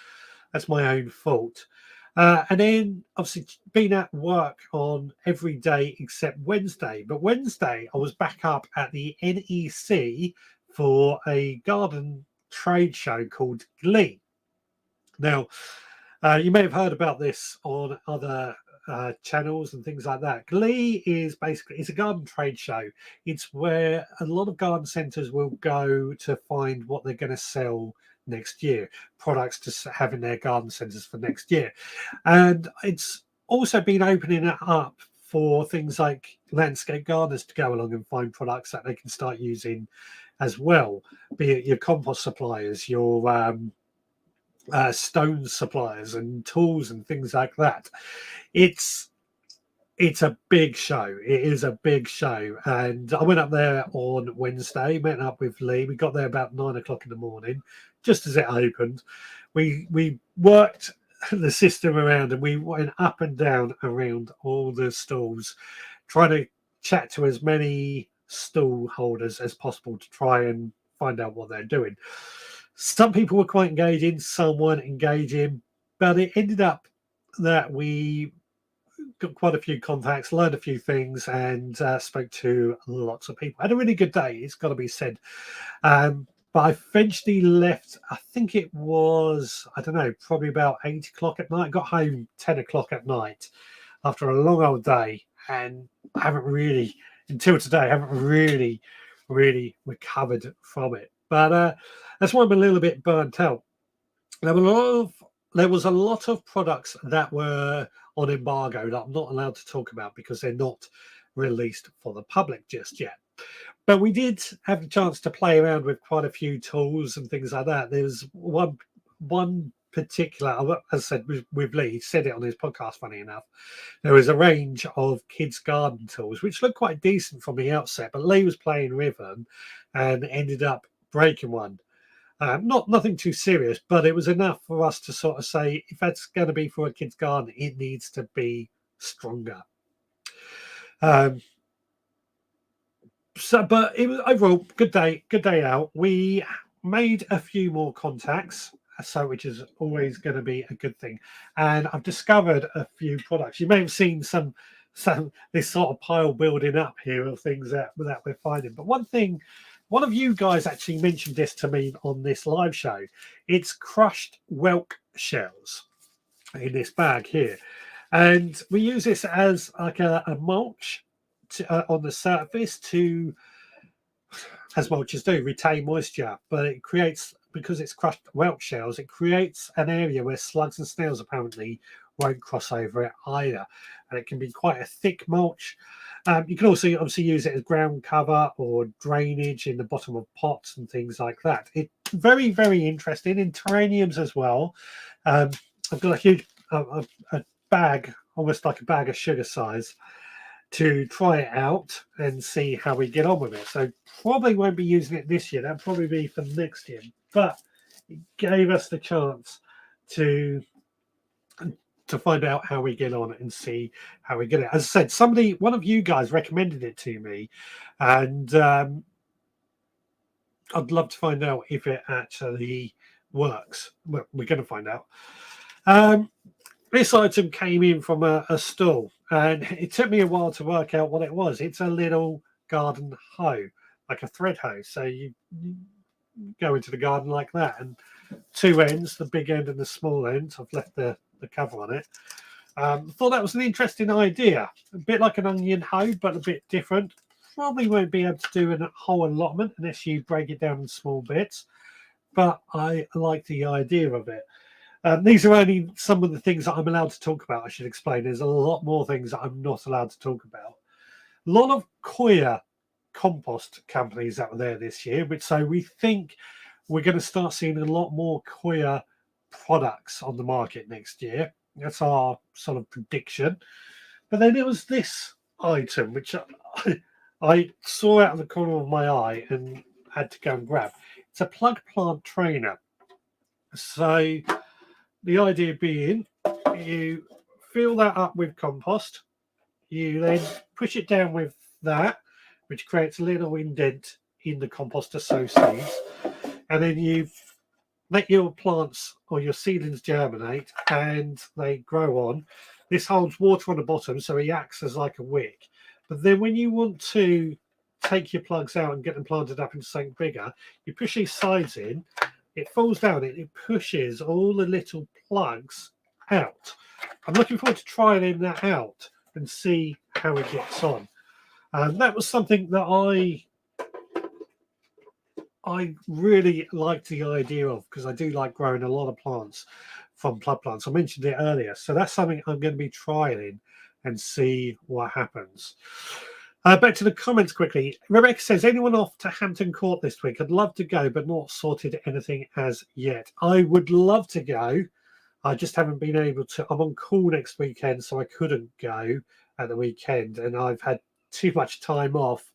my own fault. And then obviously been at work on every day except Wednesday. But Wednesday, I was back up at the NEC for a garden trade show called Glee. Now, you may have heard about this on other channels and things like that. Glee is basically, it's a garden trade show. It's where a lot of garden centres will go to find what they're going to sell next year, products to have in their garden centres for next year. And it's also been opening it up for things like landscape gardeners to go along and find products that they can start using as well, be it your compost suppliers, your stone suppliers and tools and things like that. It's a big show. It is a big show. And I went up there on Wednesday, met up with Lee. We got there about 9 o'clock in the morning, just as it opened. We worked the system around and we went up and down around all the stalls, trying to chat to as many stall holders as possible to try and find out what they're doing. Some people were quite engaging, some weren't engaging, but it ended up that we got quite a few contacts, learned a few things, and spoke to lots of people. Had a really good day, it's got to be said. But I eventually left, I think it was, I don't know, probably about 8 o'clock at night. Got home 10 o'clock at night after a long old day, and I haven't really, until today, I haven't really recovered from it. But that's why I'm a little bit burnt out. There was a lot of products that were on embargo that I'm not allowed to talk about because they're not released for the public just yet. But we did have the chance to play around with quite a few tools and things like that. There's one particular, as I said with Lee, he said it on his podcast, funny enough. There was a range of kids' garden tools which looked quite decent from the outset, but Lee was playing with them and ended up breaking one. Nothing too serious, but it was enough for us to sort of say, if that's going to be for a kid's garden, it needs to be stronger. But it was overall good day out. We made a few more contacts, which is always going to be a good thing. And I've discovered a few products. You may have seen some this sort of pile building up here of things that we're finding. But one of you guys actually mentioned this to me on this live show. It's crushed whelk shells in this bag here. And we use this as like a mulch on the surface to, as mulches do, retain moisture. But it creates, because it's crushed whelk shells, it creates an area where slugs and snails apparently won't cross over it either. And it can be quite a thick mulch. You can also obviously use it as ground cover or drainage in the bottom of pots and things like that. It's very, very interesting in terrariums as well. I've got a huge a bag, almost like a bag of sugar size, to try it out and see how we get on with it. So probably won't be using it this year. That'll probably be for next year. But it gave us the chance to find out how we get on and see how we get it. As I said, one of you guys recommended it to me, and I'd love to find out if it actually works. Well, we're going to find out. This item came in from a stall, and it took me a while to work out what it was. It's a little garden hoe, like a thread hoe. So you go into the garden like that, and two ends, the big end and the small end. I've left the cover on it. Thought that was an interesting idea. A bit like an onion hoe, but a bit different. Probably won't be able to do a whole allotment unless you break it down in small bits. But I like the idea of it. These are only some of the things that I'm allowed to talk about, I should explain. There's a lot more things that I'm not allowed to talk about. A lot of queer compost companies out there this year, which so we think we're going to start seeing a lot more queer products on the market next year. That's our sort of prediction. But then there was this item which I saw out of the corner of my eye and had to go and grab. It's a plug plant trainer. So the idea being, you fill that up with compost, you then push it down with that, which creates a little indent in the compost to sow seeds, and then you let your plants or your seedlings germinate and they grow on. This holds water on the bottom, so it acts as like a wick. But then when you want to take your plugs out and get them planted up into something bigger, you push these sides in, it falls down, it pushes all the little plugs out. I'm looking forward to trying that out and see how it gets on. And that was something that I really liked the idea of, because I do like growing a lot of plants from plug plants. I mentioned it earlier. So that's something I'm going to be trialing and see what happens. Back to the comments quickly. Rebecca says, anyone off to Hampton Court this week? I'd love to go, but not sorted anything as yet. I would love to go. I just haven't been able to. I'm on call next weekend, so I couldn't go at the weekend. And I've had too much time off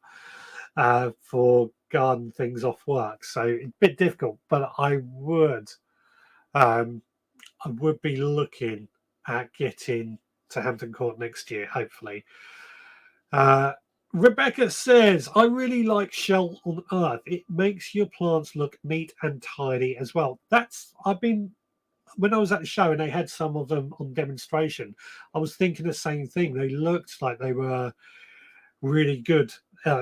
for garden things off work. So it's a bit difficult, but I would be looking at getting to Hampton Court next year, hopefully. Rebecca says, I really like Shell on Earth. It makes your plants look neat and tidy as well. When I was at the show and they had some of them on demonstration, I was thinking the same thing. They looked like they were really good,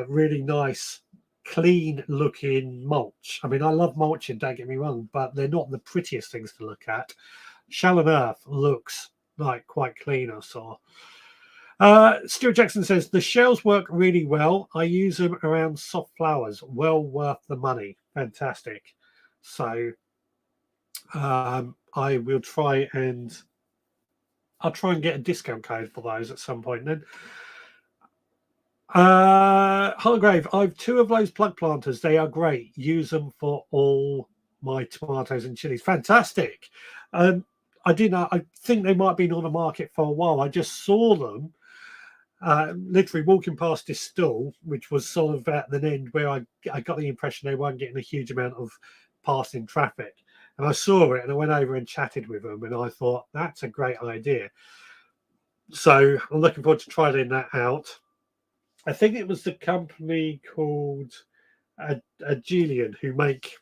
really nice, clean looking mulch. I mean, I love mulching, don't get me wrong, but they're not the prettiest things to look at. Shell on Earth looks like quite clean, I saw. Stuart Jackson says, the shells work really well. I use them around soft flowers. Well worth the money. Fantastic. So I will try and get a discount code for those at some point then. Holograve, I've 2 of those plug planters. They are great. Use them for all my tomatoes and chilies. Fantastic. I think they might have been on the market for a while. I just saw them literally walking past this stall, which was sort of at the end where I got the impression they weren't getting a huge amount of passing traffic. And I saw it and I went over and chatted with them and I thought, that's a great idea. So I'm looking forward to trying that out. I think it was the company called Agelian who make,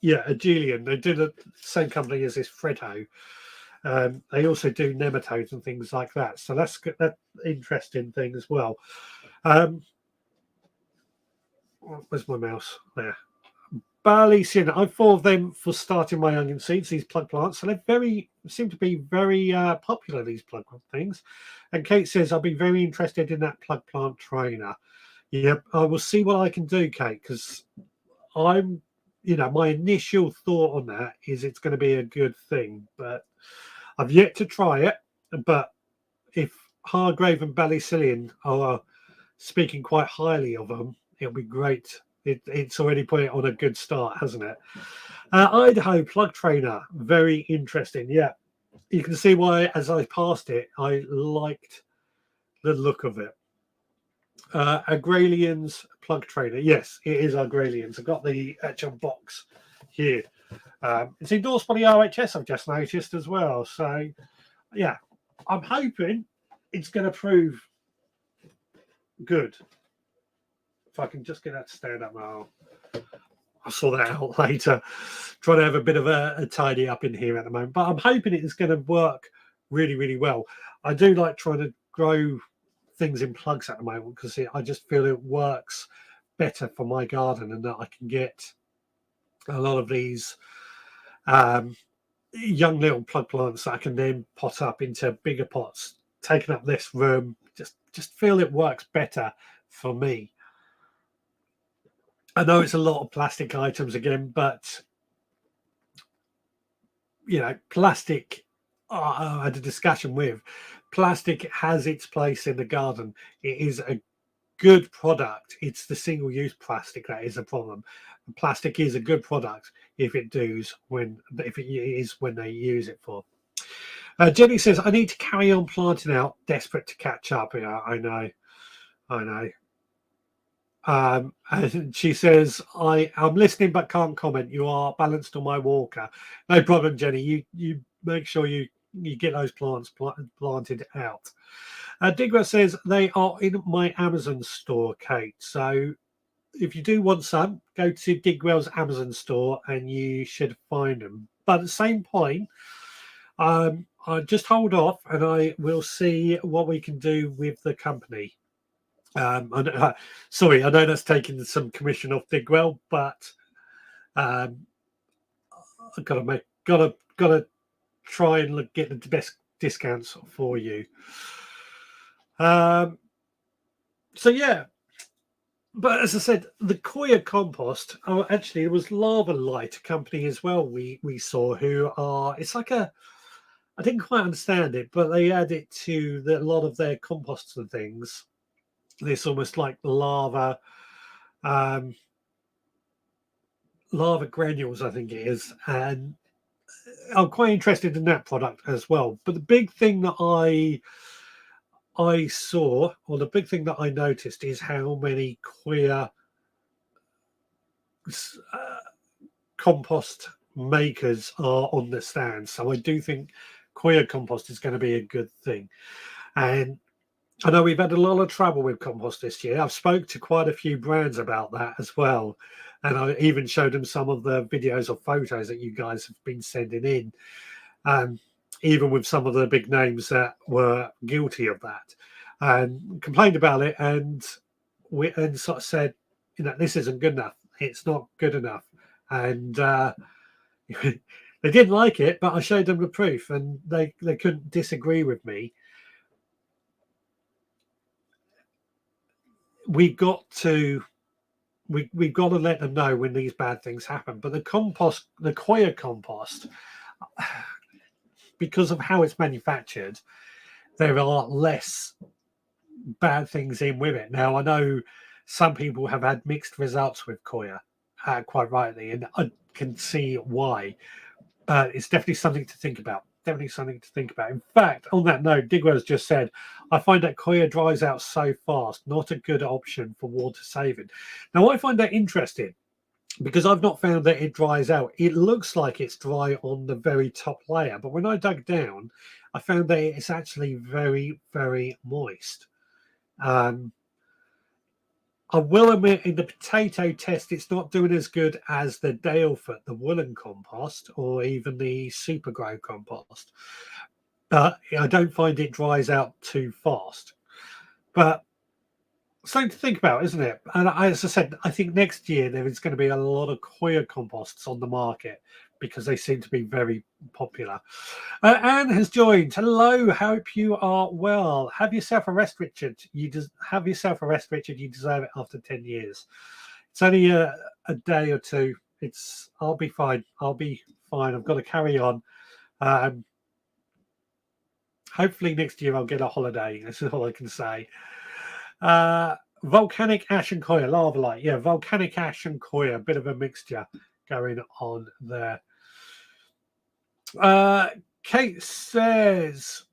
Agelian. They do the same company as this Fredho. They also do nematodes and things like that. So that's interesting thing as well. Where's my mouse? There. Barleysian. I thought them for starting my onion seeds, these plug plants. So they seem to be very popular, these plug things. And Kate says, I'll be very interested in that plug plant trainer. Yep, I will see what I can do, Kate, because my initial thought on that is it's going to be a good thing, but I've yet to try it. But if Hargrave and Ballycillian are speaking quite highly of them, it'll be great. It's already put it on a good start, hasn't it? Idaho plug trainer, very interesting. Yeah, you can see why as I passed it, I liked the look of it. Agralian's plug trainer. Yes, it is Agralian's. I've got the actual box here. It's endorsed by the RHS, I've just noticed as well. So, yeah, I'm hoping it's going to prove good. If I can just get that to stand up now. I'll sort that out later. Trying to have a bit of a tidy up in here at the moment. But I'm hoping it's going to work really, really well. I do like trying to grow things in plugs at the moment because I just feel it works better for my garden and that I can get a lot of these young little plug plants that I can then pot up into bigger pots, taking up less room. Just feel it works better for me. I know it's a lot of plastic items again, but plastic. I had a discussion with plastic has its place in the garden. It is a good product. It's the single-use plastic that is a problem. Plastic is a good product if it is when they use it for. Jenny says, I need to carry on planting out, desperate to catch up. Yeah, I know. And she says, I'm listening but can't comment. You are balanced on my walker. No problem, Jenny. You make sure you get those plants planted out. Digra says, they are in my Amazon store, Kate. So if you do want some, go to Digwell's Amazon store and you should find them. But at the same point, I just hold off and I will see what we can do with the company. Sorry, I know that's taking some commission off Digwell, but I've gotta try and get the best discounts for you. So yeah, but as I said, the Koya compost. Oh, actually, it was Lava Light, a company as well. We saw who are. It's like a. I didn't quite understand it, but they add it to a lot of their composts and things. This almost like lava granules, I think it is, and I'm quite interested in that product as well. But the big thing that I saw, or the big thing that I noticed, is how many Koya compost makers are on the stand. So I do think Koya compost is going to be a good thing. And I know we've had a lot of trouble with compost this year. I've spoke to quite a few brands about that as well. And I even showed them some of the videos or photos that you guys have been sending in. Even with some of the big names that were guilty of that, and complained about it, and sort of said, this isn't good enough. It's not good enough, and they didn't like it. But I showed them the proof, and they couldn't disagree with me. We've got to let them know when these bad things happen. But the Koya compost, because of how it's manufactured, there are less bad things in with it. Now, I know some people have had mixed results with Koya, quite rightly, and I can see why. But it's definitely something to think about. In fact, on that note, Digwell's just said, I find that Koya dries out so fast, not a good option for water saving. Now, I find that interesting because I've not found that it dries out. It looks like it's dry on the very top layer, but when I dug down, I found that it's actually very, very moist. I will admit, in the potato test, it's not doing as good as the Dalefoot, the woolen compost, or even the Supergrow compost. But I don't find it dries out too fast. But something to think about, isn't it? And as I said, I think next year there is going to be a lot of Koya composts on the market because they seem to be very popular. Anne has joined. Hello, hope you are well. Have yourself a rest, Richard. Have yourself a rest, Richard. You deserve it after 10 years. It's only a day or two. I'll be fine. I've got to carry on. Hopefully next year I'll get a holiday. This is all I can say. Volcanic ash and Koya, lava light. Yeah, volcanic ash and Koya, a bit of a mixture going on there. Kate says,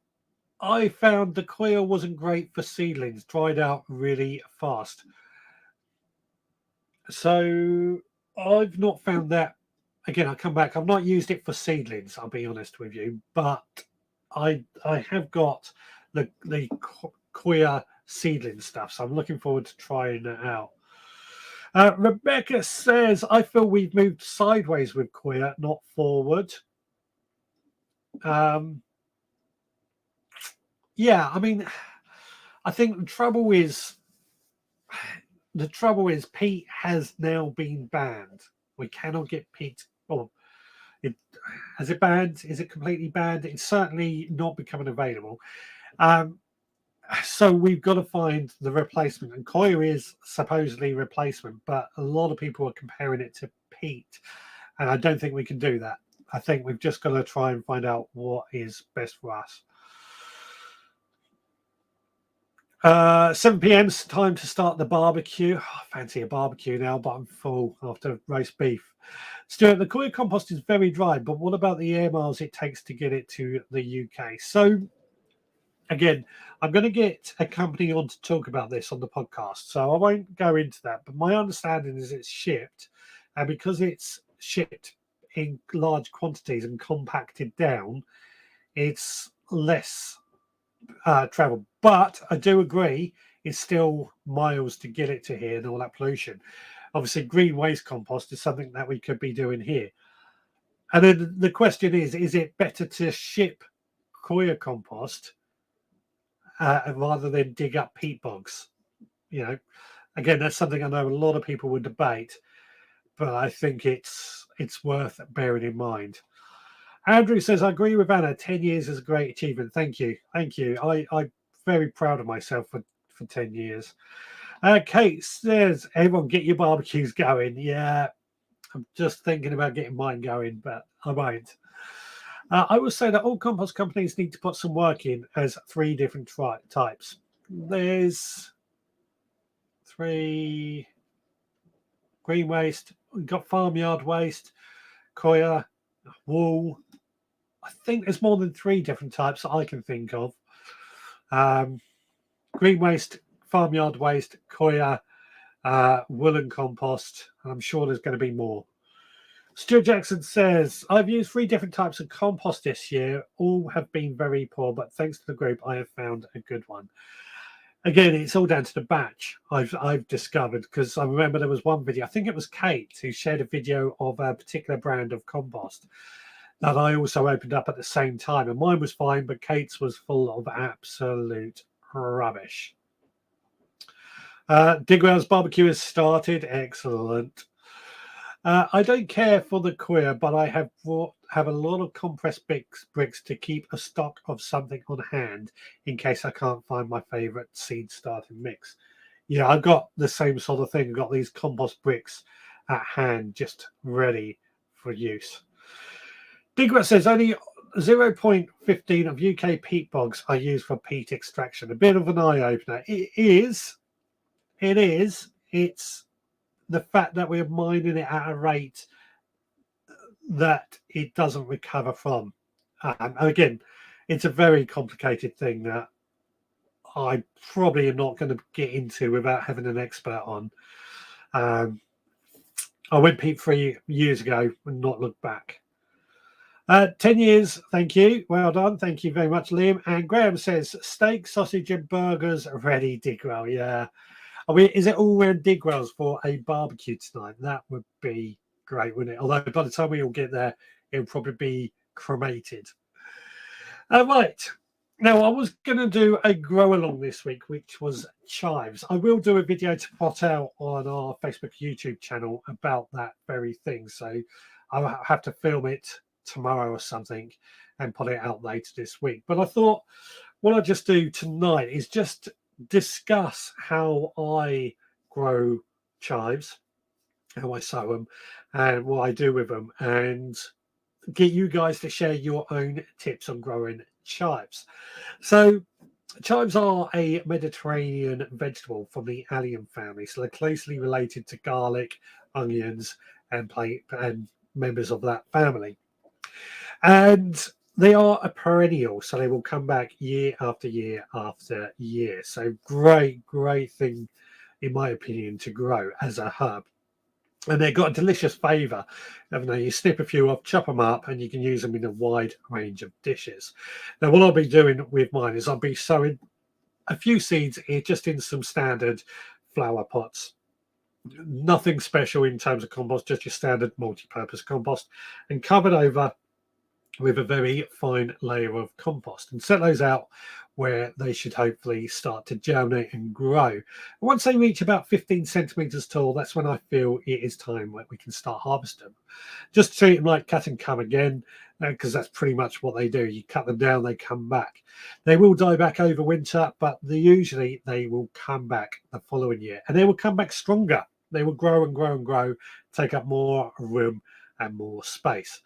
I found the Koya wasn't great for seedlings, dried out really fast. So I've not found that. Again, I'll come back. I've not used it for seedlings, I'll be honest with you, but I have got the Koya seedling stuff, so I'm looking forward to trying that out. Rebecca says, I feel we've moved sideways with Koya, not forward. Yeah, I mean, I think the trouble is peat has now been banned. We cannot get peat. Well, Has it banned? Is it completely banned? It's certainly not becoming available. So we've got to find the replacement, and Koya is supposedly replacement, but a lot of people are comparing it to peat, and I don't think we can do that. I think we've just got to try and find out what is best for us. 7 p.m. time to start the barbecue. I fancy a barbecue now, but I'm full after roast beef. Stuart, the Koya compost is very dry, but what about the air miles it takes to get it to the UK? So again, I'm going to get a company on to talk about this on the podcast, so I won't go into that. But my understanding is it's shipped, and because it's shipped in large quantities and compacted down, it's less travel. But I do agree, it's still miles to get it to here and all that pollution. Obviously, green waste compost is something that we could be doing here. And then the question is it better to ship Koya compost rather than dig up peat bogs? You know, again, that's something I know a lot of people would debate, but I think it's worth bearing in mind. Andrew says, I agree with Anna. 10 years is a great achievement. Thank you. Thank you. I'm very proud of myself for 10 years. Kate says, everyone get your barbecues going. Yeah, I'm just thinking about getting mine going, but I won't. I will say that all compost companies need to put some work in as 3 different types. There's 3 green waste, we've got farmyard waste, Koya, wool. I think there's more than 3 different types that I can think of. Green waste, farmyard waste, Koya, woolen compost, and I'm sure there's going to be more. Stuart Jackson says, I've used 3 different types of compost this year. All have been very poor, but thanks to the group, I have found a good one. Again, it's all down to the batch I've discovered, because I remember there was one video, I think it was Kate, who shared a video of a particular brand of compost that I also opened up at the same time. And mine was fine, but Kate's was full of absolute rubbish. Digwell's barbecue has started. Excellent. I don't care for the Koya, but I have a lot of compressed bricks to keep a stock of something on hand in case I can't find my favorite seed starting mix. Yeah, I've got the same sort of thing. I've got these compost bricks at hand, just ready for use. Digwell says only 0.15 of UK peat bogs are used for peat extraction. A bit of an eye opener. It is. It's the fact that we're mining it at a rate that it doesn't recover from. Again, it's a very complicated thing that I probably am not going to get into without having an expert on. I went peat free years ago and not looked back. 10 years, thank you. Well done. Thank you very much, Liam. And Graham says, steak, sausage, and burgers ready, Digwell. Yeah. Is it all around Digwell's for a barbecue tonight? That would be great, wouldn't it? Although by the time we all get there, it'll probably be cremated. Right. Now, I was going to do a grow along this week, which was chives. I will do a video to put out on our Facebook, YouTube channel about that very thing. So I'll have to film it tomorrow or something and put it out later this week. But I thought what I'll just do tonight is just discuss how I grow chives, how I sow them, and what I do with them, and get you guys to share your own tips on growing chives. So chives are a Mediterranean vegetable from the allium family, so they're closely related to garlic, onions, and members of that family. And they are a perennial, so they will come back year after year after year. So great thing, in my opinion, to grow as a herb. And they've got a delicious flavour. You snip a few off, chop them up, and you can use them in a wide range of dishes. Now, what I'll be doing with mine is I'll be sowing a few seeds here, just in some standard flower pots. Nothing special in terms of compost, just your standard multi-purpose compost, and covered over with a very fine layer of compost, and set those out where they should hopefully start to germinate and grow. And once they reach about 15 centimeters tall, that's when I feel it is time where we can start harvesting them. Just treat them like cut and come again, because that's pretty much what they do. You cut them down, they come back. They will die back over winter, but usually they will come back the following year, and they will come back stronger. They will grow and grow and grow, take up more room and more space.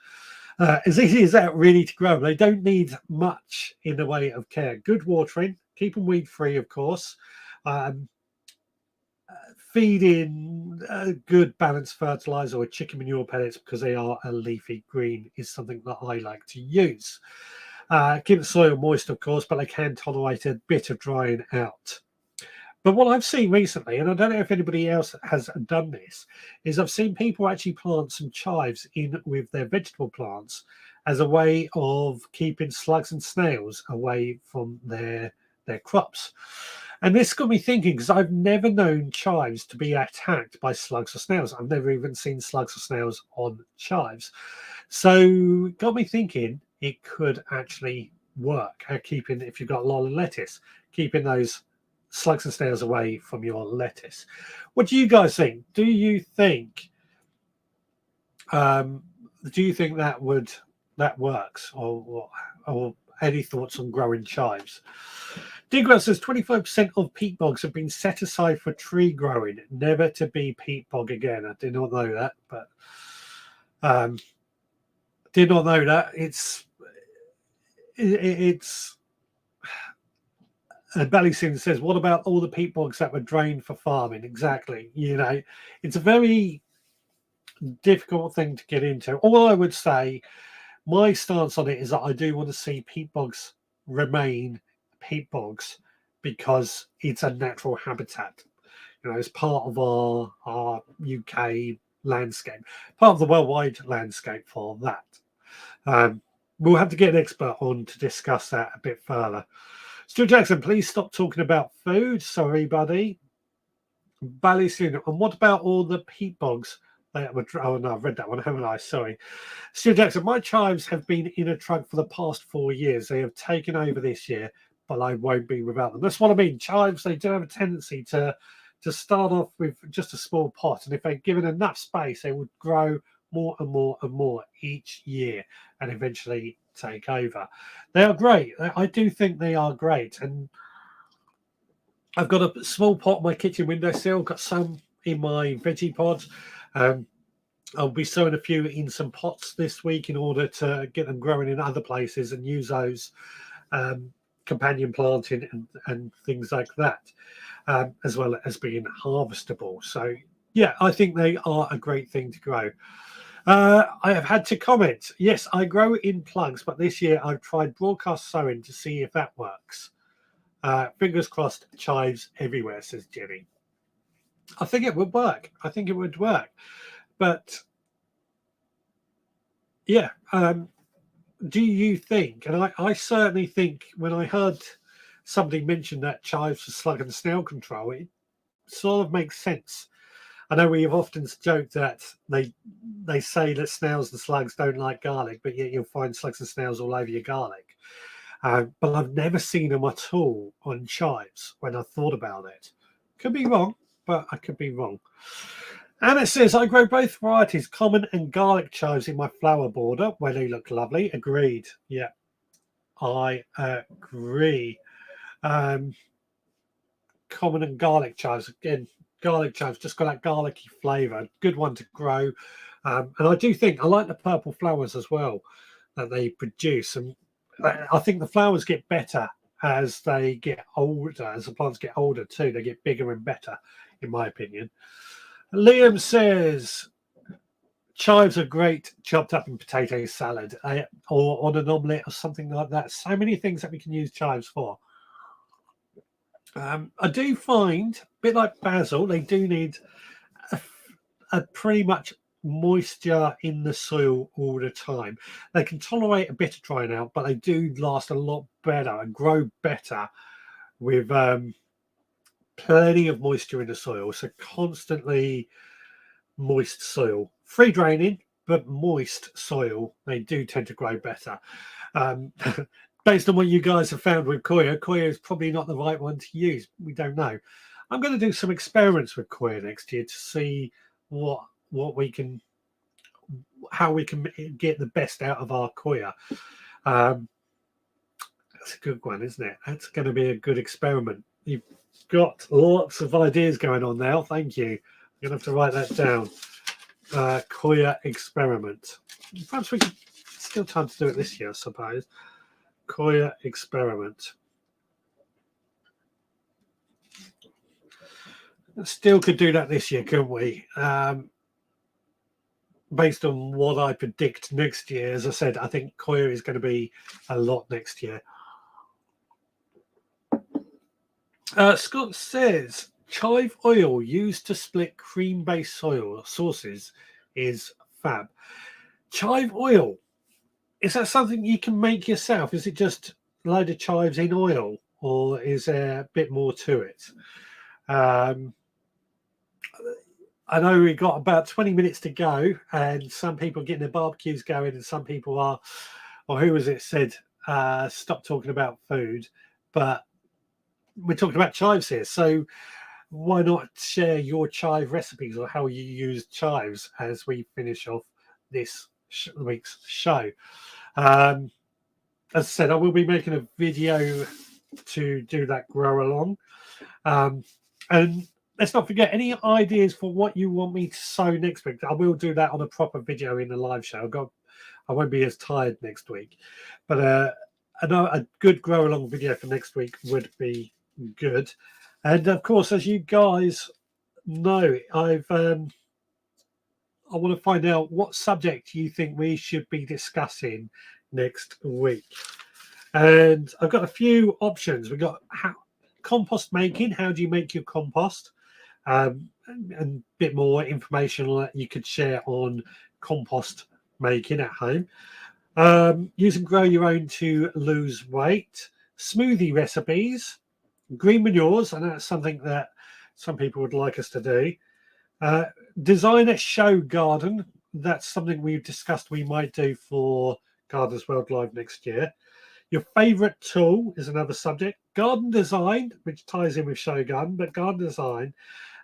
As easy as that, really, to grow. They don't need much in the way of care. Good watering, keep them weed free, of course. Feed in good balanced fertilizer or chicken manure pellets, because they are a leafy green, is something that I like to use. Keep the soil moist, of course, but they can tolerate a bit of drying out. But what I've seen recently, and I don't know if anybody else has done this, is I've seen people actually plant some chives in with their vegetable plants as a way of keeping slugs and snails away from their crops. And this got me thinking, because I've never known chives to be attacked by slugs or snails. I've never even seen slugs or snails on chives. So got me thinking it could actually work. Keeping, if you've got a lot of lettuce, keeping those slugs and snails away from your lettuce. What do you guys think? Do you think that works, or any thoughts on growing chives? Digwell says 25% of peat bogs have been set aside for tree growing, never to be peat bog again. I did not know that, but did not know that. It's and Ballysin says, what about all the peat bogs that were drained for farming? Exactly. You know, it's a very difficult thing to get into. All I would say, my stance on it is that I do want to see peat bogs remain peat bogs, because it's a natural habitat. You know, it's part of our UK landscape, part of the worldwide landscape for that. We'll have to get an expert on to discuss that a bit further. Stu Jackson, please stop talking about food. Sorry, buddy. Ballysoon. And what about all the peat bogs that were... Oh, no, I've read that one, haven't I? Sorry. Stu Jackson, my chives have been in a truck for the past 4 years. They have taken over this year, but I won't be without them. That's what I mean. Chives, they do have a tendency to start off with just a small pot. And if they're given enough space, they would grow more and more and more each year and eventually take over. They are great. I do think they are great. And I've got a small pot on my kitchen windowsill, got some in my veggie pods. I'll be sowing a few in some pots this week in order to get them growing in other places and use those companion planting and things like that, as well as being harvestable. So, yeah, I think they are a great thing to grow. I have had to comment. Yes, I grow in plugs, but this year I've tried broadcast sowing to see if that works. Fingers crossed, chives everywhere, says Jenny. I think it would work. But yeah, do you think, and I certainly think, when I heard somebody mention that chives for slug and snail control, it sort of makes sense. I know we have often joked that they say that snails and slugs don't like garlic, but yet you'll find slugs and snails all over your garlic. But I've never seen them at all on chives when I thought about it. Could be wrong, but I could be wrong. And it says, I grow both varieties, common and garlic chives, in my flower border where they look lovely. Agreed. Yeah, I agree. Common and garlic chives. Again, garlic chives just got that garlicky flavour. Good one to grow. And I do think I like the purple flowers as well that they produce. And I think the flowers get better as they get older, as the plants get older too. They get bigger and better, in my opinion. Liam says, chives are great chopped up in potato salad or on an omelette or something like that. So many things that we can use chives for. I do find, a bit like basil, they do need a pretty much moisture in the soil all the time. They can tolerate a bit of drying out, but they do last a lot better and grow better with plenty of moisture in the soil. So constantly moist soil, free draining, but moist soil, they do tend to grow better. based on what you guys have found with Koya, Koya is probably not the right one to use. We don't know. I'm going to do some experiments with Koya next year to see what we can, how we can get the best out of our Koya. That's a good one, isn't it? That's going to be a good experiment. You've got lots of ideas going on now. Thank you. I'm going to have to write that down. Koya experiment. Perhaps we could still time to do it this year, I suppose. Koya experiment. Still could do that this year, couldn't we? Based on what I predict next year, as I said, I think Koya is going to be a lot next year. Scott says chive oil used to split cream-based sauces is fab. Chive oil, is that something you can make yourself? Is it just a load of chives in oil, or is there a bit more to it? I know we've got about 20 minutes to go, and some people are getting their barbecues going, and some people are, or who was it said, stop talking about food, but we're talking about chives here. So why not share your chive recipes or how you use chives as we finish off this week's show? As I said, I will be making a video to do that grow along. And let's not forget any ideas for what you want me to sow next week. I will do that on a proper video in the live show. I won't be as tired next week, but a good grow along video for next week would be good. And of course, as you guys know, I want to find out what subject you think we should be discussing next week. And I've got a few options. We've got compost making. How do you make your compost? And a bit more information that you could share on compost making at home. Using Grow Your Own to lose weight. Smoothie recipes. Green manures, and that's something that some people would like us to do. Design a show garden. That's something we've discussed we might do for Gardeners World Live next year. Your favorite tool is another subject. Garden design, which ties in with show garden, but garden design.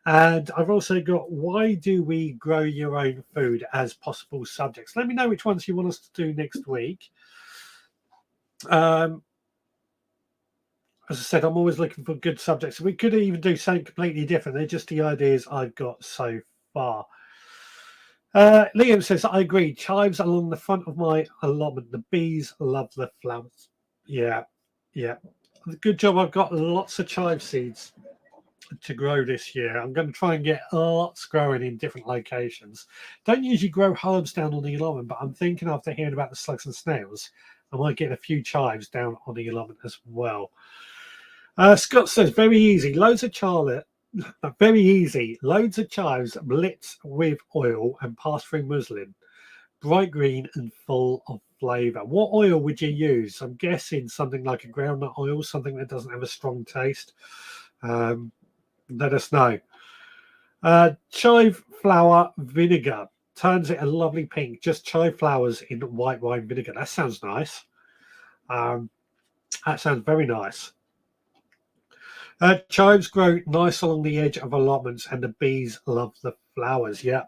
And I've also got why do we grow your own food as possible subjects. Let me know which ones you want us to do next week. As I said, I'm always looking for good subjects. We could even do something completely different. They're just the ideas I've got so far. Liam says, I agree. Chives along the front of my allotment. The bees love the flowers. Yeah. Good job. I've got lots of chive seeds to grow this year. I'm going to try and get lots growing in different locations. Don't usually grow herbs down on the allotment, but I'm thinking after hearing about the slugs and snails, I might get a few chives down on the allotment as well. Scott says, very easy. Loads of very easy. Loads of chives blitz with oil and pass through muslin. Bright green and full of flavour. What oil would you use? I'm guessing something like a groundnut oil, something that doesn't have a strong taste. Let us know. Chive flower vinegar. Turns it a lovely pink. Just chive flowers in white wine vinegar. That sounds nice. That sounds very nice. Chives grow nice along the edge of allotments and the bees love the flowers. Yeah.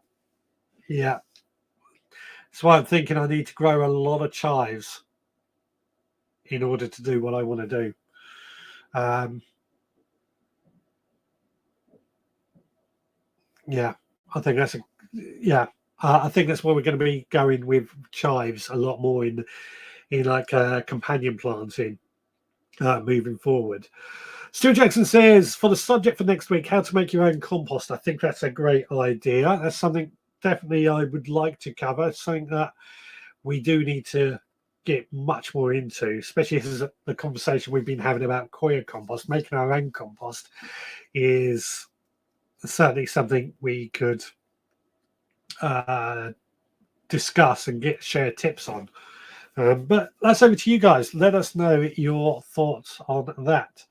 That's why I'm thinking I need to grow a lot of chives in order to do what I want to do. I think that's I think that's where we're going to be going with chives a lot more in like companion planting moving forward. Stu Jackson says, for the subject for next week, how to make your own compost. I think that's a great idea. That's something definitely I would like to cover. Something that we do need to get much more into, especially as the conversation we've been having about Koya compost. Making our own compost is certainly something we could discuss and share tips on. But that's over to you guys. Let us know your thoughts on that.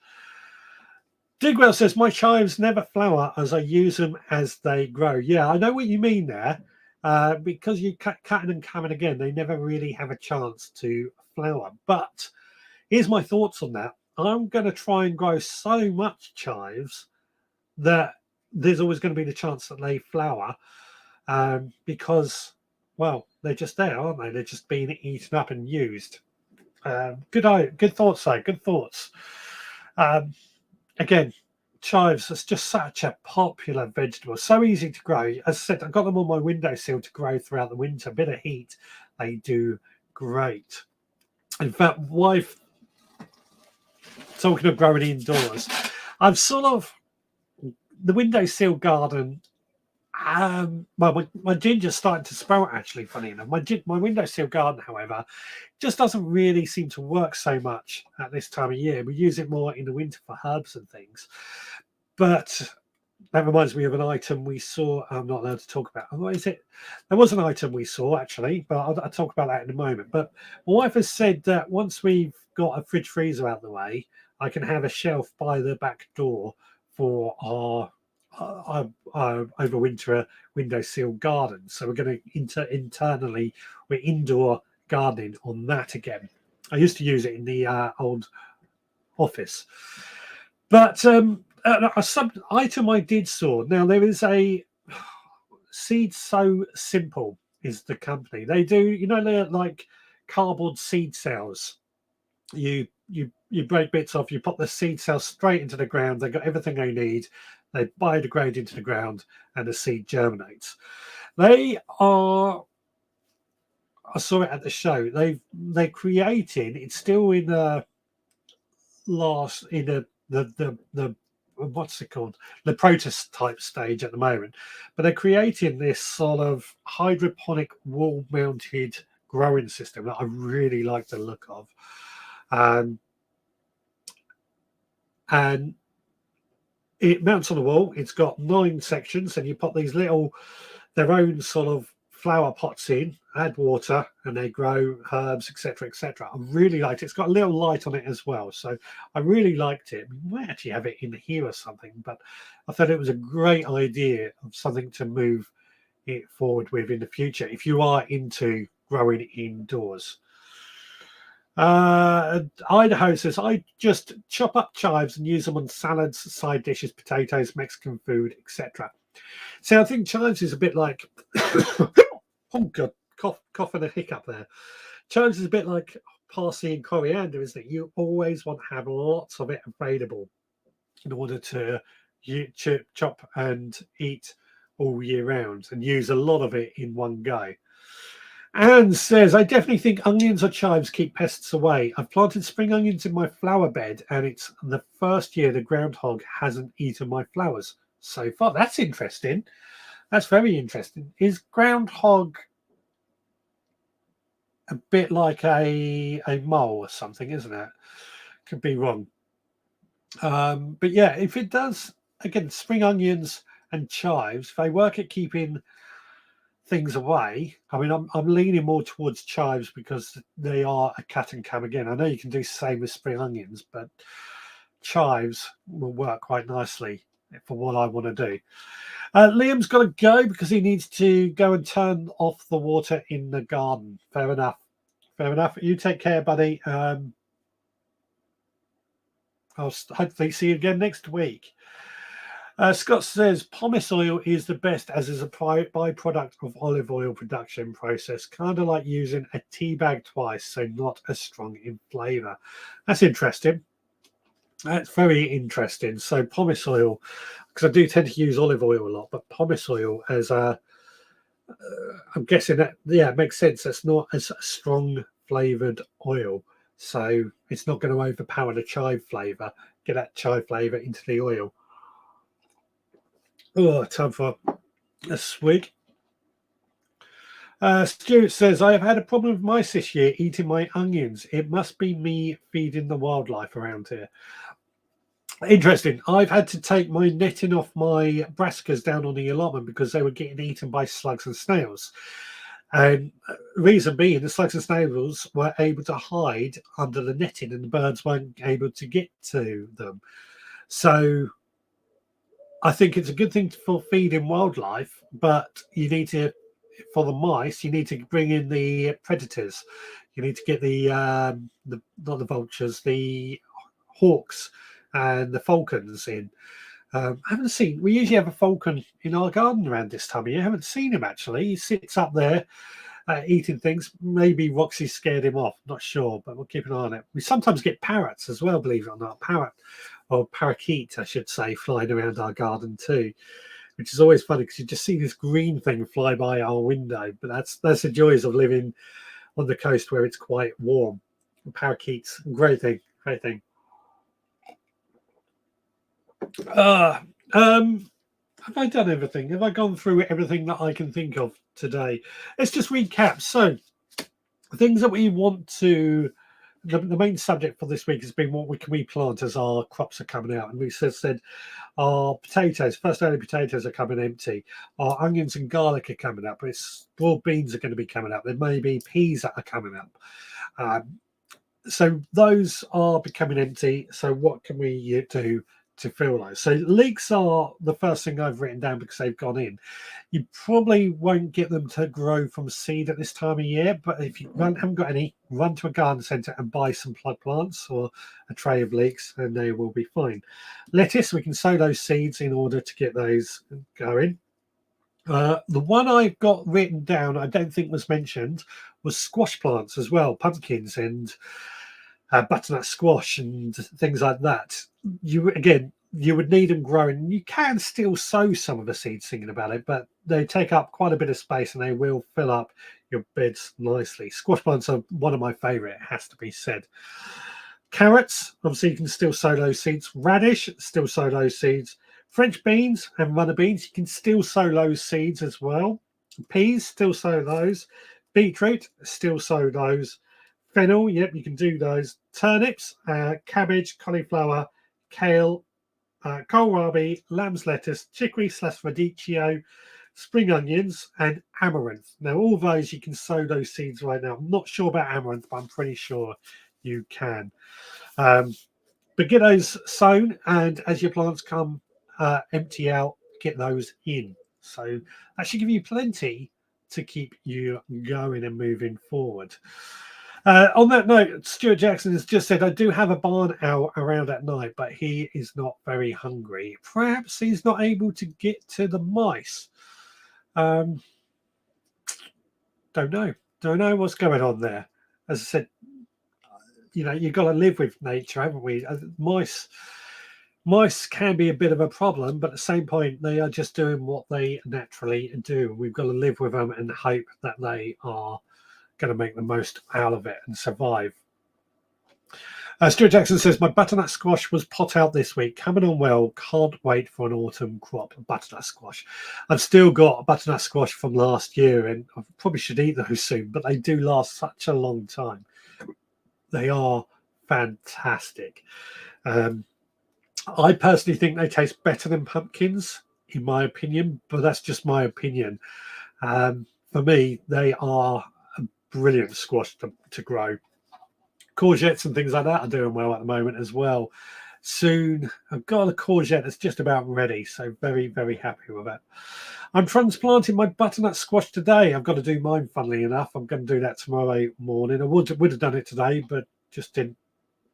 Digwell says, my chives never flower as I use them as they grow. Yeah, I know what you mean there. Because you cut and coming again, they never really have a chance to flower. But Here's my thoughts on that. I'm going to try and grow so much chives that there's always going to be the chance that they flower, because, well, they're just there, aren't they? They're just being eaten up and used. Good thoughts, though. Good thoughts. Again, chives is just such a popular vegetable, so easy to grow. As I said, I've got them on my windowsill to grow throughout the winter. A bit of heat, they do great. In fact, wife, talking of growing indoors, I've sort of the windowsill garden. My ginger's starting to sprout, actually, funny enough. My windowsill garden, however, just doesn't really seem to work so much at this time of year. We use it more in the winter for herbs and things. But that reminds me of an item we saw. I'm not allowed to talk about. What is it? There was an item we saw, actually, but I'll talk about that in a moment. But my wife has said that once we've got a fridge freezer out of the way, I can have a shelf by the back door for our overwinter windowsill garden. So we're going to internally, we're indoor gardening on that again. I used to use it in the old office. But a sub item I did saw. Now there is a Seed So Simple is the company. They do, they're like cardboard seed cells. You break bits off, you put the seed cells straight into the ground. They've got everything they need. They biodegrade into the ground and the seed germinates. They are, I saw it at the show. They're creating, it's still in the what's it called? The prototype stage at the moment. But they're creating this sort of hydroponic wall mounted growing system that I really like the look of. And it mounts on the wall. It's got 9 sections, and you put these their own sort of flower pots in, add water, and they grow herbs, etc., etc. I really liked it. It's got a little light on it as well, so I really liked it. We might actually have it in here or something, but I thought it was a great idea of something to move it forward with in the future if you are into growing indoors. Idaho says, I just chop up chives and use them on salads, side dishes, potatoes, Mexican food, etc. So I think chives is a bit like oh god, cough and a hiccup there. Chives is a bit like parsley and coriander, isn't it? You always want to have lots of it available in order to chop and eat all year round and use a lot of it in one go. Anne says, I definitely think onions or chives keep pests away. I've planted spring onions in my flower bed, and it's the first year the groundhog hasn't eaten my flowers so far. That's interesting. That's very interesting. Is groundhog a bit like a mole or something, isn't it? Could be wrong. But yeah, if it does, again, spring onions and chives, if they work at keeping things away. I mean, I'm leaning more towards chives because they are a cut and come again. I know you can do the same with spring onions, but chives will work quite nicely for what I want to do. Liam's got to go because he needs to go and turn off the water in the garden. Fair enough. Fair enough. You take care, buddy. I'll hopefully see you again next week. Scott says pomace oil is the best as is a byproduct of olive oil production process, kind of like using a tea bag twice, so not as strong in flavour. That's interesting. That's very interesting. So pomace oil, because I do tend to use olive oil a lot, but pomace oil as a, I'm guessing that, yeah, it makes sense. That's not as strong flavoured oil, so it's not going to overpower the chive flavour, get that chive flavour into the oil. Oh, time for a swig. Stuart says, I have had a problem with mice this year eating my onions. It must be me feeding the wildlife around here. Interesting. I've had to take my netting off my brassicas down on the allotment because they were getting eaten by slugs and snails. And reason being, the slugs and snails were able to hide under the netting and the birds weren't able to get to them. So I think it's a good thing for feeding wildlife, but you need to, for the mice, you need to bring in the predators You need to get the not the vultures, the hawks and the falcons in. I haven't seen. We usually have a falcon in our garden around this time of year. I haven't seen him actually. He sits up there eating things. Maybe Roxy scared him off. Not sure, but we'll keep an eye on it. We sometimes get parrots as well, believe it or not. Parrot or parakeet, I should say, flying around our garden too, which is always funny because you just see this green thing fly by our window. But that's the joys of living on the coast where it's quite warm. Parakeets, great thing, great thing. Have I done everything? Have I gone through everything that I can think of today? Let's just recap. So, things that we want to. The main subject for this week has been what can we plant as our crops are coming out, and we said our potatoes, first early potatoes are coming empty. Our onions and garlic are coming up. It's broad beans are going to be coming up. There may be peas that are coming up. So those are becoming empty. So what can we do to fill those? So leeks are the first thing I've written down because they've gone in. You probably won't get them to grow from seed at this time of year, but if you haven't got any, run to a garden centre and buy some plug plants or a tray of leeks and they will be fine. Lettuce, we can sow those seeds in order to get those going. The one I've got written down, I don't think was mentioned, was squash plants as well, pumpkins and butternut squash and things like that. You would need them growing. You can still sow some of the seeds thinking about it, but they take up quite a bit of space and they will fill up your beds nicely. Squash plants are one of my favorite, it has to be said. Carrots, obviously you can still sow those seeds. Radish, still sow those seeds. French beans and runner beans, you can still sow those seeds as well. Peas, still sow those. Beetroot, still sow those. Fennel, yep, you can do those. Turnips, cabbage, cauliflower, kale, kohlrabi, lamb's lettuce, chicory/radicchio, spring onions, and amaranth. Now, all those you can sow those seeds right now. I'm not sure about amaranth, but I'm pretty sure you can. But get those sown, and as your plants come empty out, get those in. So that should give you plenty to keep you going and moving forward. On that note, Stuart Jackson has just said, I do have a barn owl around at night, but he is not very hungry. Perhaps he's not able to get to the mice. Don't know. Don't know what's going on there. As I said, you've got to live with nature, haven't we? Mice can be a bit of a problem, but at the same point, they are just doing what they naturally do. We've got to live with them and hope that they are going to make the most out of it and survive. Stuart Jackson says, my butternut squash was pot out this week. Coming on well. Can't wait for an autumn crop of butternut squash. I've still got butternut squash from last year, and I probably should eat those soon, but they do last such a long time. They are fantastic. I personally think they taste better than pumpkins, in my opinion, but that's just my opinion. For me, they are a brilliant squash to grow. Courgettes and things like that are doing well at the moment as well. Soon, I've got a courgette that's just about ready, so very, very happy with it. I'm transplanting my butternut squash today. I've got to do mine, funnily enough. I'm going to do that tomorrow morning. I would have done it today, but just didn't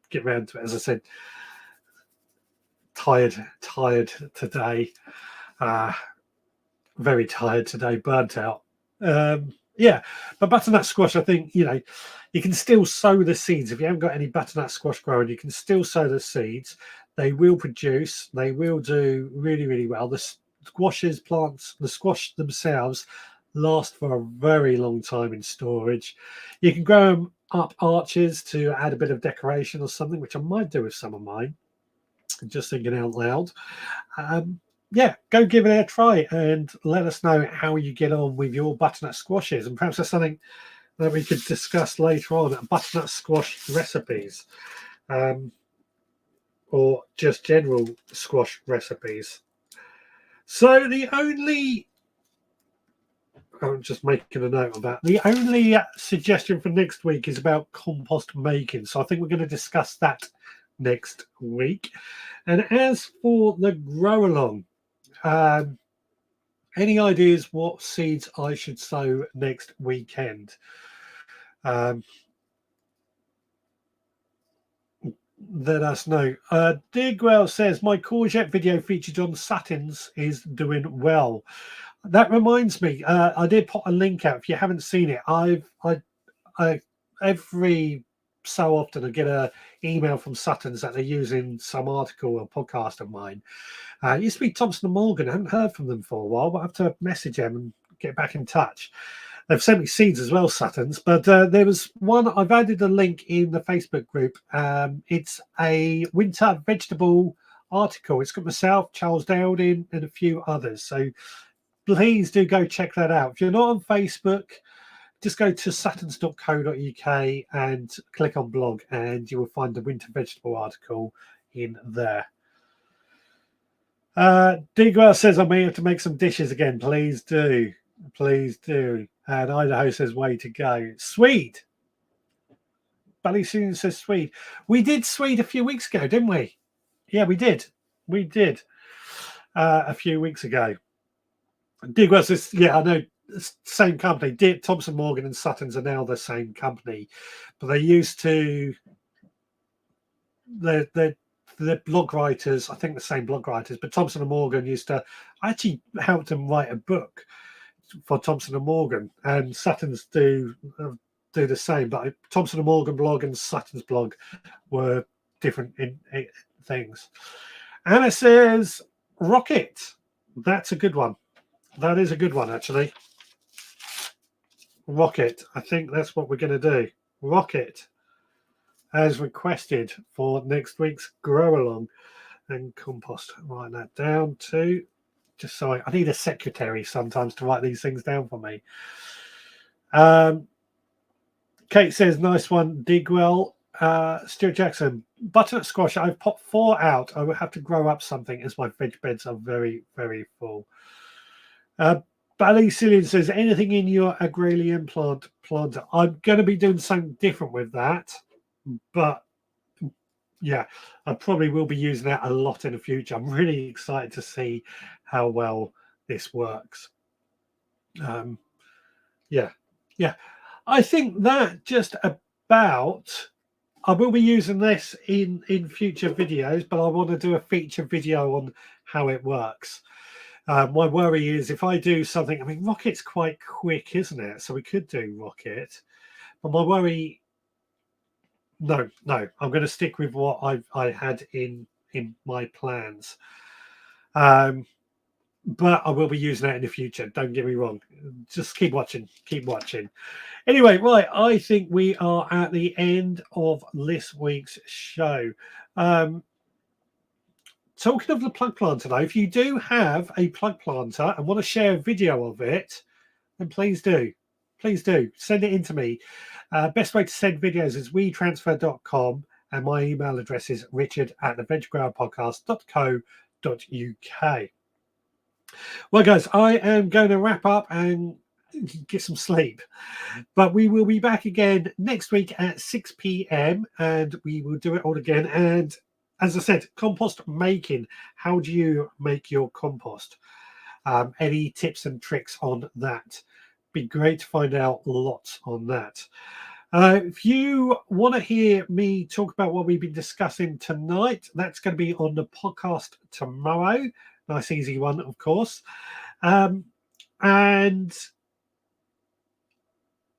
get around to it. As I said, tired today. Very tired today, burnt out. But butternut squash, I think, you can still sow the seeds. If you haven't got any butternut squash growing, you can still sow the seeds. They will produce. They will do really, really well. The squash themselves last for a very long time in storage. You can grow them up arches to add a bit of decoration or something, which I might do with some of mine. Just thinking out loud. Go give it a try and let us know how you get on with your butternut squashes. And perhaps that's something that we could discuss later on, butternut squash recipes, or just general squash recipes. So I'm just making a note of that. The only suggestion for next week is about compost making. So I think we're going to discuss that next week. And as for the grow along, any ideas what seeds I should sow next weekend? let us know. Digwell says my courgette video featured on Suttons is doing well. That reminds me, I did put a link out. If you haven't seen it, I every so often I get a email from Suttons that they're using some article or podcast of mine. It used to be Thompson and Morgan. I haven't heard from them for a while, but I have to message them and get back in touch. They've sent me seeds as well, Suttons. But there was one, I've added a link in the Facebook group. It's a winter vegetable article. It's got myself, Charles Dowding, and a few others. So please do go check that out. If you're not on Facebook, just go to suttons.co.uk and click on blog, and you will find the winter vegetable article in there. Digwell says I may have to make some dishes again. Please do. Please do. And Idaho says way to go. Swede. Bally Susan says Swede. We did Swede a few weeks ago, didn't we? Yeah, we did. We did a few weeks ago. Digwell says, yeah, I know. Same company. Thompson Morgan and Suttons are now the same company, but they used to. The blog writers, I think the same blog writers, but Thompson and Morgan used to. I actually helped them write a book for Thompson and Morgan, and Suttons do the same. But Thompson and Morgan blog and Suttons blog were different in things. Anna says Rocket. That's a good one. That is a good one, actually. Rocket. I think that's what we're going to do. Rocket, as requested for next week's grow along and compost. Write that down too. Just so I need a secretary sometimes to write these things down for me. Kate says, nice one, Digwell. Stuart Jackson, butternut squash. I've popped 4 out. I will have to grow up something as my veg beds are very, very full. Bally Cillian says, anything in your agrarian planter? I'm going to be doing something different with that, but yeah, I probably will be using that a lot in the future. I'm really excited to see how well this works. Yeah. I think that just about. I will be using this in future videos, but I want to do a feature video on how it works. My worry is if I do something, I mean, Rocket's quite quick, isn't it? So we could do Rocket. But my worry, no, I'm going to stick with what I had in my plans. But I will be using that in the future. Don't get me wrong. Just keep watching. Anyway, right, I think we are at the end of this week's show. Talking of the plug planter, though, if you do have a plug planter and want to share a video of it, then please do. Please do. Send it in to me. Best way to send videos is wetransfer.com, and my email address is richard@theveggrowerpodcast.co.uk. Well, guys, I am going to wrap up and get some sleep. But we will be back again next week at 6 p.m. and we will do it all again. And as I said, compost making. How do you make your compost? Any tips and tricks on that? Be great to find out lots on that. If you want to hear me talk about what we've been discussing tonight, that's going to be on the podcast tomorrow. Nice, easy one, of course. And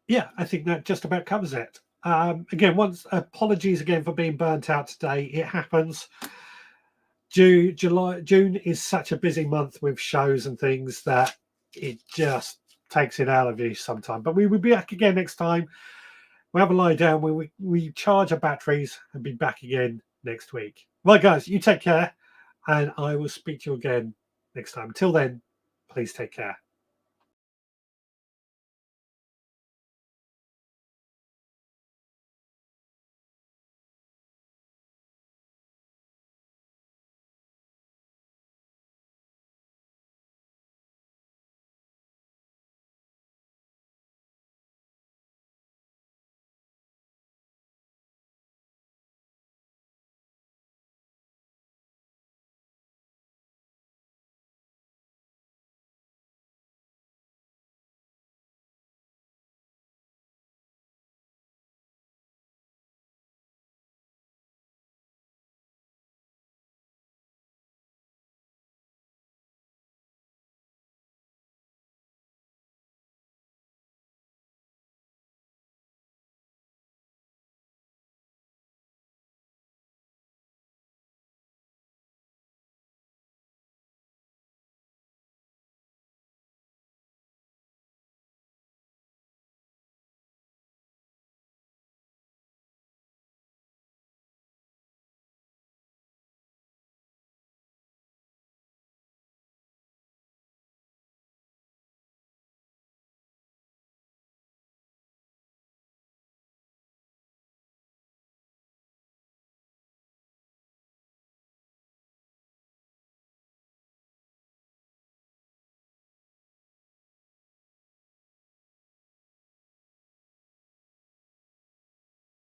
yeah, I think that just about covers it. Again, apologies again for being burnt out today. It happens. June is such a busy month with shows and things that it just takes it out of you sometimes. But we will be back again next time. We have a lie down where we charge our batteries and be back again next week. Right, guys, you take care, and I will speak to you again next time. Till then, please take care.